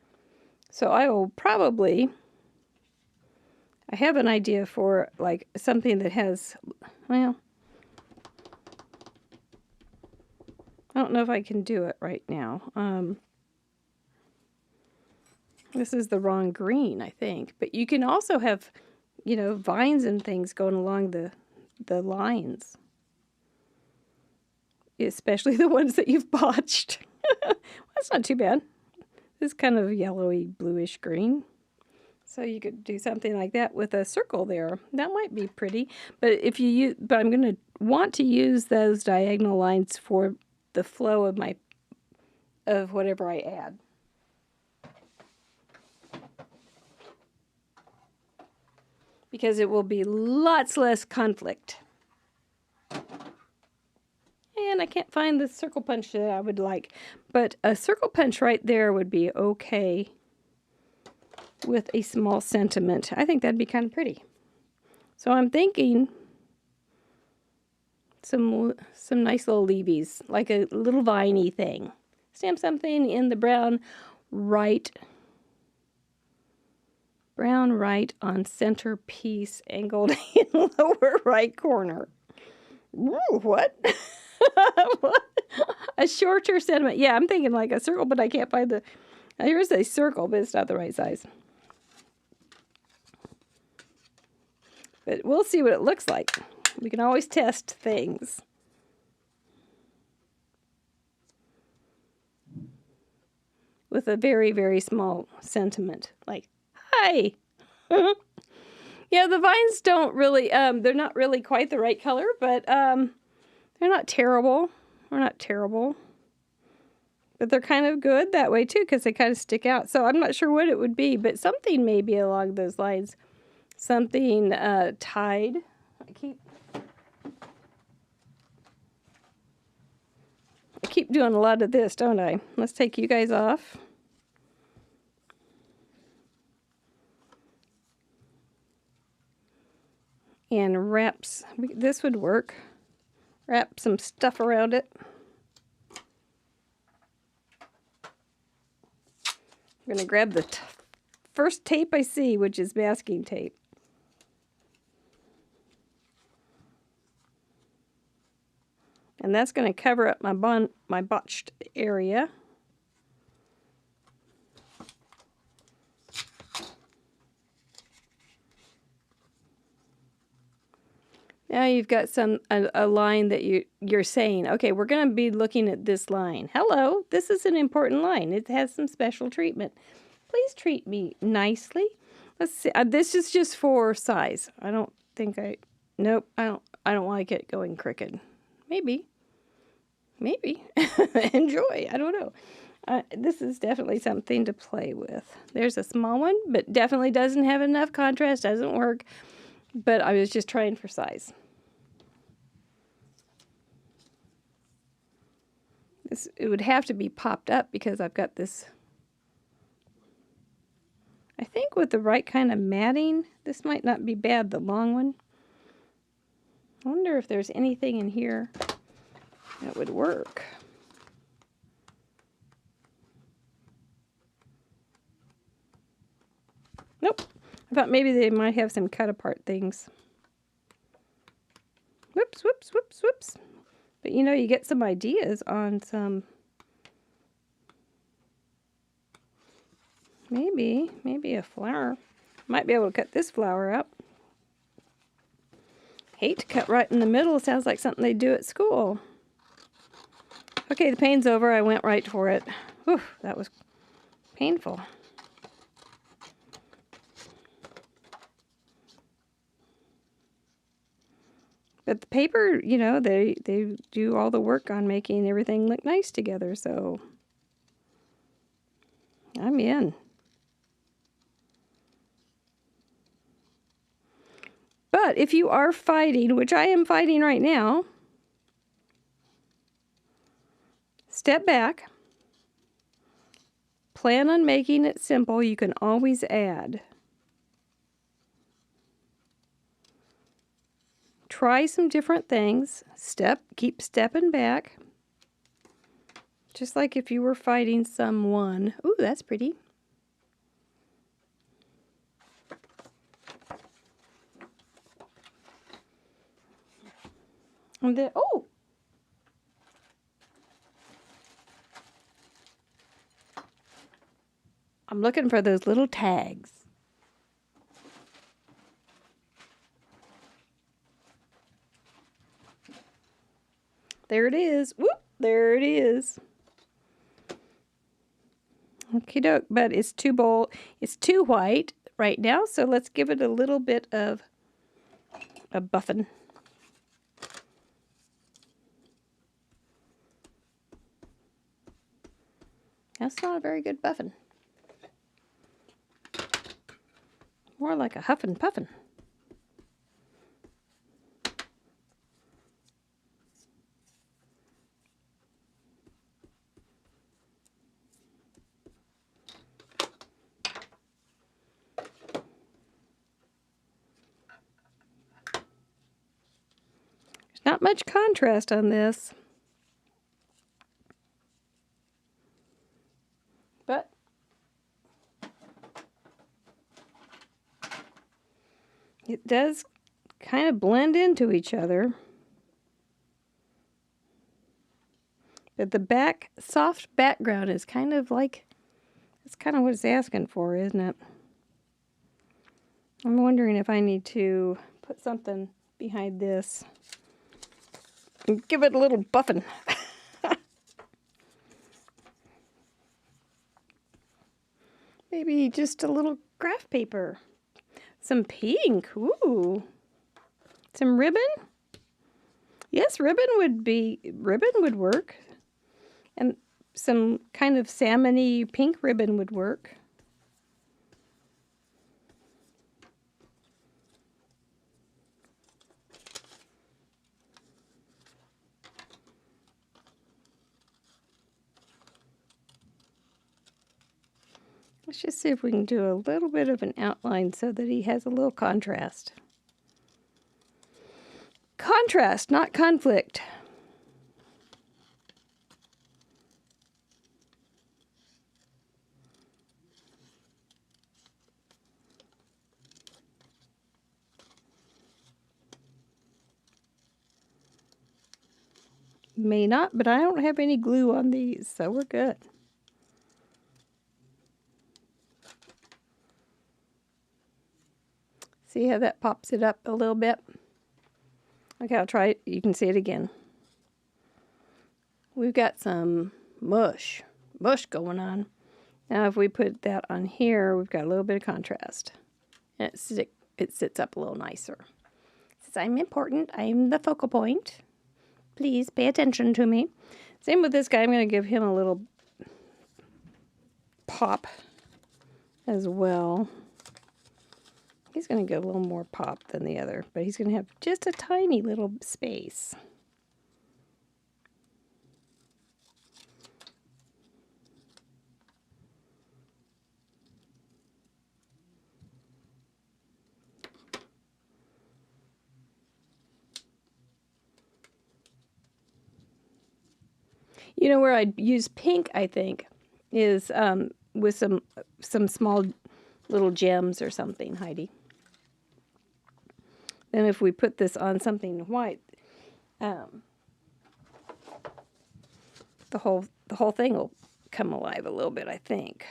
So I will probably, I have an idea for like something that has, well, I don't know if I can do it right now. This is the wrong green, I think. But you can also have, you know, vines and things going along the lines. Especially the ones that you've botched. That's not too bad. This is kind of yellowy, bluish green. So you could do something like that with a circle there. That might be pretty. But if you use, but I'm going to want to use those diagonal lines for the flow of my, of whatever I add. Because it will be lots less conflict. And I can't find the circle punch that I would like. But a circle punch right there would be okay with a small sentiment. I think that'd be kind of pretty. So I'm thinking some nice little leavies, like a little viney thing. Stamp something in the brown right on centerpiece angled in lower right corner. Ooh, what? What? A shorter sentiment. Yeah, I'm thinking like a circle, but I can't find the... Here's a circle, but it's not the right size. But we'll see what it looks like. We can always test things. With a very, very small sentiment. Like, hi! Yeah, the vines don't really... they're not really quite the right color, but they're not terrible. They're not terrible. But they're kind of good that way, too, because they kind of stick out. So I'm not sure what it would be, but something maybe along those lines. Something tied. I keep doing a lot of this, don't I? Let's take you guys off. And wraps. This would work. Wrap some stuff around it. I'm going to grab the first tape I see, which is masking tape. And that's going to cover up my botched area. Now you've got a line that you're saying, okay, we're going to be looking at this line. Hello, this is an important line. It has some special treatment. Please treat me nicely. Let's see. This is just for size. I don't think nope, I don't like it going crooked. Maybe. Enjoy. I don't know. This is definitely something to play with. There's a small one, but definitely doesn't have enough contrast, doesn't work. But I was just trying for size. It would have to be popped up because I've got this. I think with the right kind of matting, this might not be bad, the long one. I wonder if there's anything in here that would work. Nope. I thought maybe they might have some cut apart things. Whoops, whoops, whoops, whoops. But you know, you get some ideas on some Maybe a flower. Might be able to cut this flower up. Hate to cut right in the middle. Sounds like something they do at school. Okay, the pain's over. I went right for it. Whew, that was painful. But the paper, you know, they do all the work on making everything look nice together, so I'm in. But if you are fighting, which I am fighting right now, step back. Plan on making it simple. You can always add. Try some different things. Keep stepping back. Just like if you were fighting someone. Ooh, that's pretty. And then, oh! I'm looking for those little tags. There it is. Whoop! There it is. Okie doke, but it's too bold. It's too white right now, so let's give it a little bit of a buffing. That's not a very good buffing. More like a huffing puffing. There's not much contrast on this. But it does kind of blend into each other. But the soft background is kind of like, that's kind of what it's asking for, isn't it? I'm wondering if I need to put something behind this and give it a little buffing. Maybe just a little graph paper. Some pink. Ooh. Some ribbon? Yes, ribbon would work. And some kind of salmon-y pink ribbon would work. Let's just see if we can do a little bit of an outline so that he has a little contrast. Contrast, not conflict. May not, but I don't have any glue on these, so we're good. See how that pops it up a little bit? Okay, I'll try it. You can see it again. We've got some mush going on. Now if we put that on here, we've got a little bit of contrast. And it sits up a little nicer. It says, I'm important. I'm the focal point. Please pay attention to me. Same with this guy. I'm going to give him a little pop as well. He's going to get a little more pop than the other, but he's going to have just a tiny little space. You know where I'd use pink, I think, is with some small little gems or something, Heidi. Then if we put this on something white, the whole thing will come alive a little bit, I think.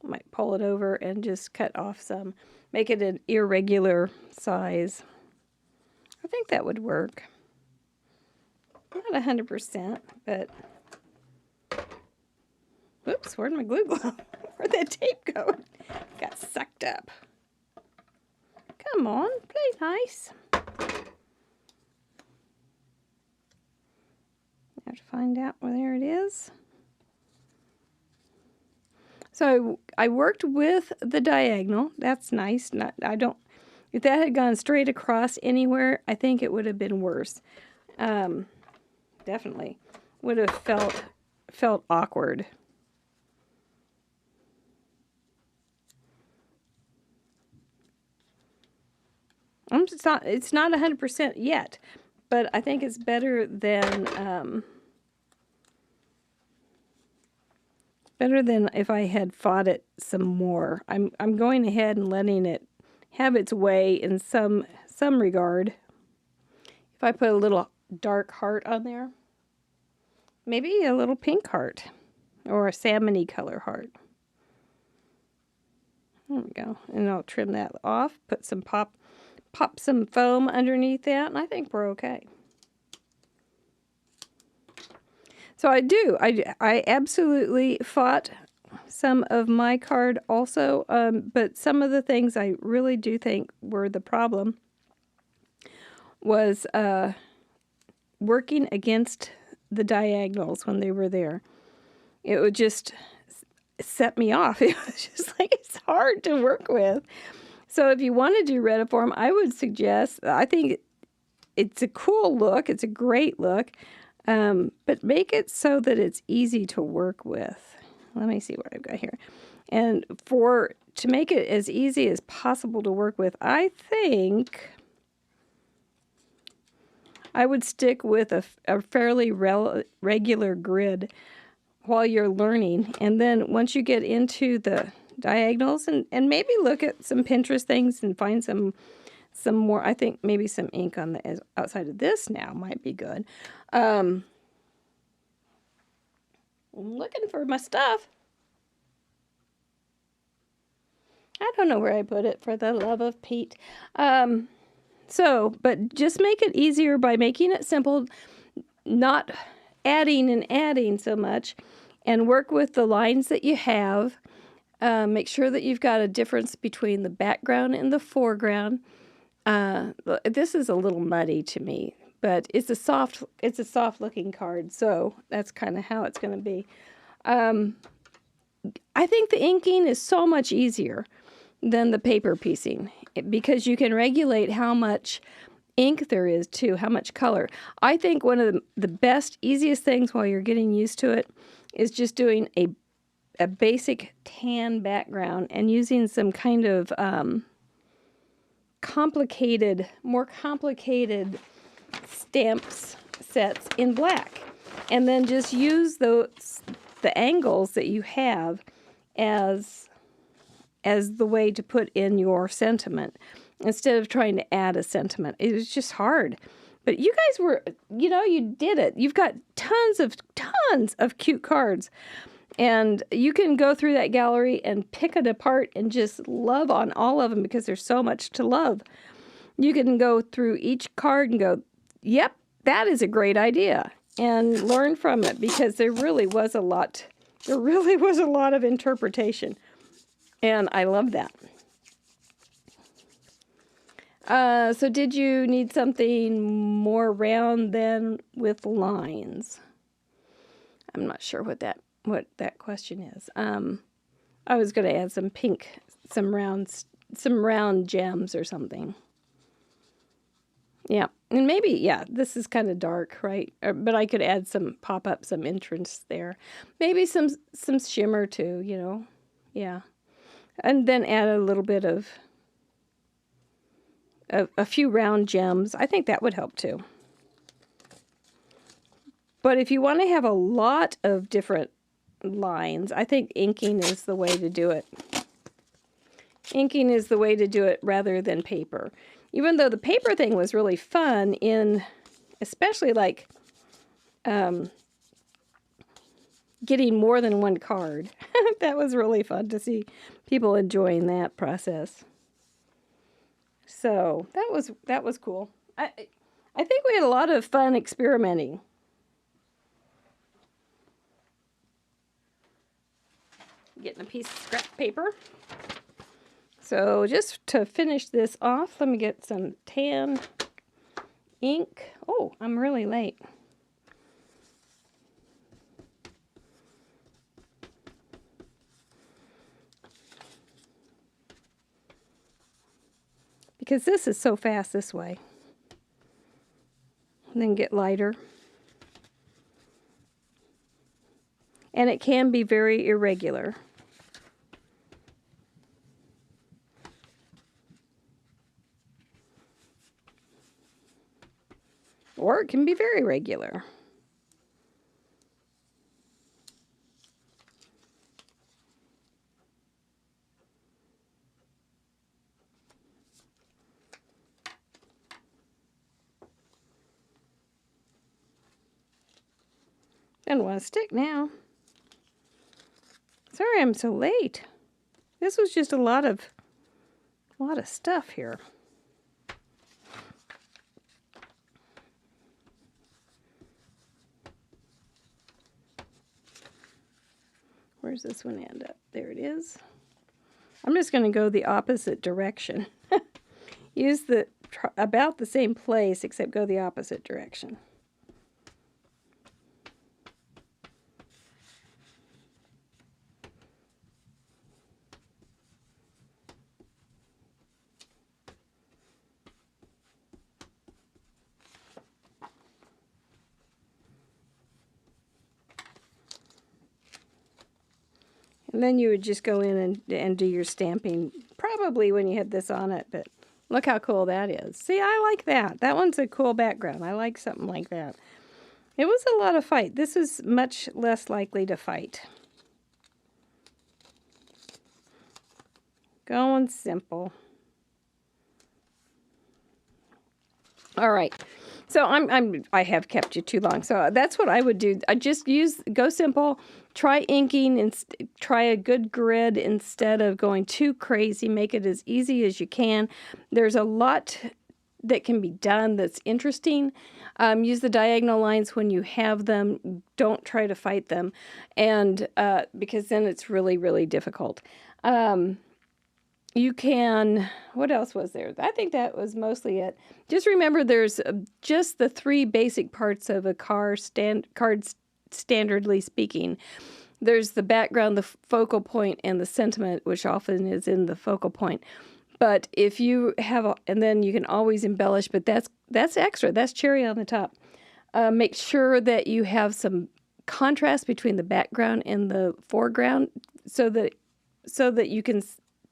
I might pull it over and just cut off some, make it an irregular size. I think that would work. Not 100%, but whoops, where'd my glue glue? Where'd that tape go? Got sucked up. Come on, play nice. I have to find out where there it is. So I worked with the diagonal. That's nice. If that had gone straight across anywhere, I think it would have been worse. Definitely would have felt awkward. It's not 100% yet, but I think it's better than if I had fought it some more. I'm going ahead and letting it have its way in some regard. If I put a little dark heart on there, maybe a little pink heart or a salmony color heart. There we go. And I'll trim that off, put some pop some foam underneath that, and I think we're okay. So I absolutely fought some of my card also, but some of the things I really do think were the problem was working against the diagonals when they were there. It would just set me off. It was just like, it's hard to work with. So if you want to do Retiform, I would suggest, I think it's a cool look. It's a great look. But make it so that it's easy to work with. Let me see what I've got here. And to make it as easy as possible to work with, I think I would stick with a fairly regular grid while you're learning. And then once you get into the diagonals, and maybe look at some Pinterest things and find some more. I think maybe some ink on the outside of this now might be good. I'm looking for my stuff. I don't know where I put it, for the love of Pete. But just make it easier by making it simple, not adding and adding so much, and work with the lines that you have. Make sure that you've got a difference between the background and the foreground. This is a little muddy to me, but it's a soft looking card, so that's kind of how it's going to be. I think the inking is so much easier than the paper piecing, because you can regulate how much ink there is too, how much color. I think one of the best, easiest things while you're getting used to it is just doing a basic tan background and using some kind of more complicated stamps sets in black, and then just use the angles that you have as the way to put in your sentiment instead of trying to add a sentiment. It was just hard, but you guys you did it. You've got tons of cute cards. And you can go through that gallery and pick it apart and just love on all of them, because there's so much to love. You can go through each card and go, yep, that is a great idea, and learn from it, because there really was a lot of interpretation. And I love that. So did you need something more round than with lines? I'm not sure what that question is. I was going to add some pink, some round gems or something. Yeah, and maybe, yeah, this is kind of dark, right? But I could add pop up some entrance there. Maybe some shimmer too, yeah. And then add a little bit of a few round gems. I think that would help too. But if you want to have a lot of different lines, I think inking is the way to do it. Inking is the way to do it rather than paper. Even though the paper thing was really fun, especially like getting more than one card. That was really fun to see people enjoying that process. So that was cool. I think we had a lot of fun experimenting. Getting a piece of scrap paper. So just to finish this off, let me get some tan ink. Oh, I'm really late. Because this is so fast this way. And then get lighter. And it can be very irregular. Or it can be very regular. Doesn't want to stick now. Sorry I'm so late. This was just a lot of stuff here. Where's this one end up? There it is. I'm just going to go the opposite direction. Use about the same place, except go the opposite direction. And then you would just go in and do your stamping, probably when you had this on it, but look how cool that is. See, I like that. That one's a cool background. I like something like that. It was a lot of fight. This is much less likely to fight. Going simple. All right. So I have kept you too long. So that's what I would do. I just go simple. Try inking and try a good grid instead of going too crazy. Make it as easy as you can. There's a lot that can be done that's interesting. Use the diagonal lines when you have them. Don't try to fight them, and because then it's really, really difficult. You can, what else was there? I think that was mostly it. Just remember there's just the three basic parts of a card, standardly speaking. There's the background, the focal point, and the sentiment, which often is in the focal point. But if you have, and then you can always embellish, but that's extra. That's cherry on the top. Make sure that you have some contrast between the background and the foreground so that you can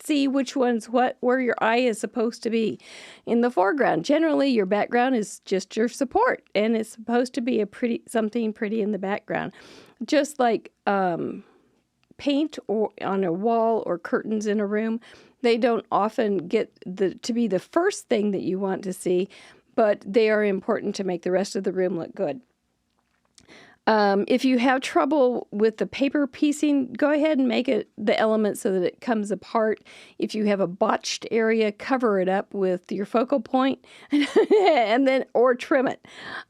see which one's where your eye is supposed to be. In the foreground, generally your background is just your support, and it's supposed to be something pretty in the background. Just like paint or on a wall or curtains in a room, they don't often get to be the first thing that you want to see, but they are important to make the rest of the room look good. If you have trouble with the paper piecing, go ahead and make it the element so that it comes apart. If you have a botched area, cover it up with your focal point and then or trim it.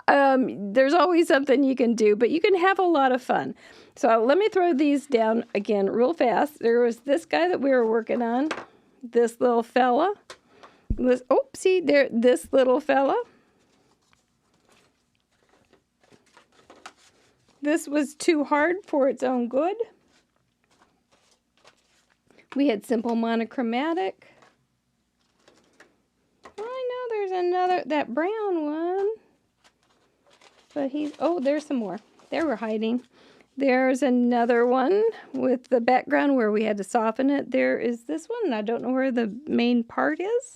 There's always something you can do, but you can have a lot of fun. So let me throw these down again real fast. There was this guy that we were working on, this little fella. This little fella. This was too hard for its own good. We had simple monochromatic. I know there's another, that brown one. But there's some more. They were hiding. There's another one with the background where we had to soften it. There is this one, and I don't know where the main part is.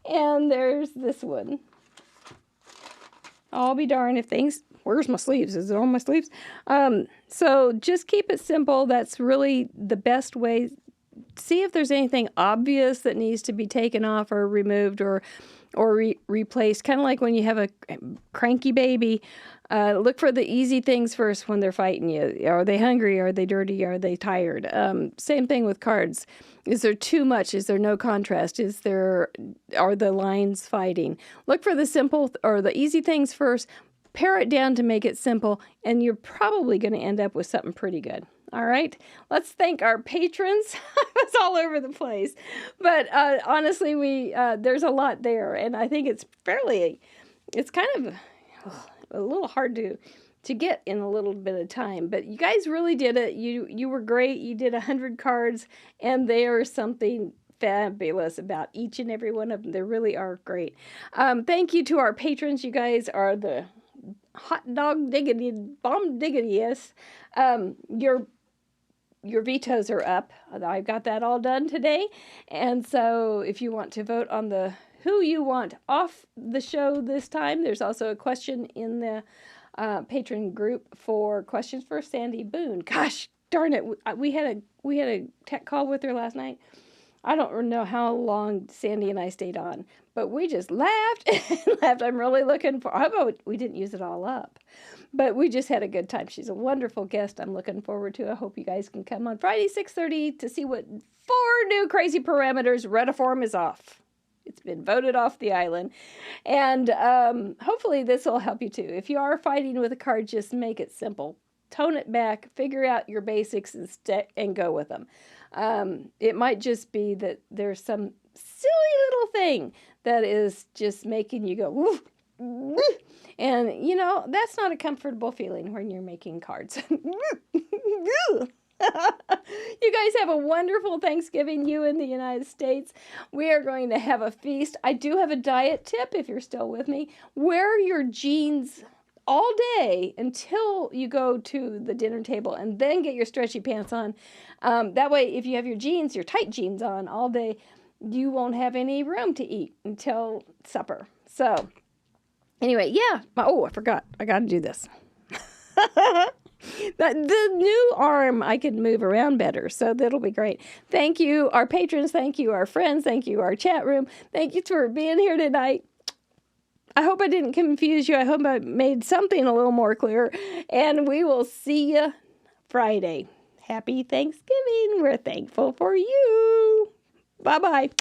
And there's this one. I'll be darned if things... Where's my sleeves? Is it on my sleeves? So just keep it simple. That's really the best way see if there's anything obvious that needs to be taken off or removed or replaced. Kind of like when you have a cranky baby. Look for the easy things first when they're fighting you. Are they hungry? Are they dirty? Are they tired? Same thing with cards. Is there too much? Is there no contrast? Are the lines fighting? Look for the simple or the easy things first. Pare it down to make it simple, and you're probably going to end up with something pretty good. All right, let's thank our patrons. It's all over the place, but honestly, there's a lot there, and I think it's kind of a little hard to get in a little bit of time. But you guys really did it. You were great. You did 100 cards, and they are something fabulous about each and every one of them. They really are great. Thank you to our patrons. You guys are the hot dog diggity, bomb diggity, yes. Your vetoes are up. I got that all done today. And so if you want to vote on who you want off the show this time, there's also a question in the patron group for questions for Sandy Boone. Gosh darn it. We had a tech call with her last night. I don't know how long Sandy and I stayed on, but we just laughed and laughed. I'm really looking for, how about we didn't use it all up, but we just had a good time. She's a wonderful guest. I'm looking forward to it. I hope you guys can come on Friday, 6:30 to see what 4 new crazy parameters. Retiform is off. It's been voted off the island. And hopefully this will help you too. If you are fighting with a card, just make it simple. Tone it back, figure out your basics and go with them. It might just be that there's some silly little thing that is just making you go, woof, woof. And, that's not a comfortable feeling when you're making cards. You guys have a wonderful Thanksgiving, you in the United States. We are going to have a feast. I do have a diet tip if you're still with me. Wear your jeans all day until you go to the dinner table and then get your stretchy pants on. That way, if you have your tight jeans on all day, you won't have any room to eat until supper. So anyway, yeah. I forgot. I got to do this. The new arm, I can move around better, so that'll be great. Thank you, our patrons. Thank you, our friends. Thank you, our chat room. Thank you for being here tonight. I hope I didn't confuse you. I hope I made something a little more clear. And we will see you Friday. Happy Thanksgiving. We're thankful for you. Bye-bye.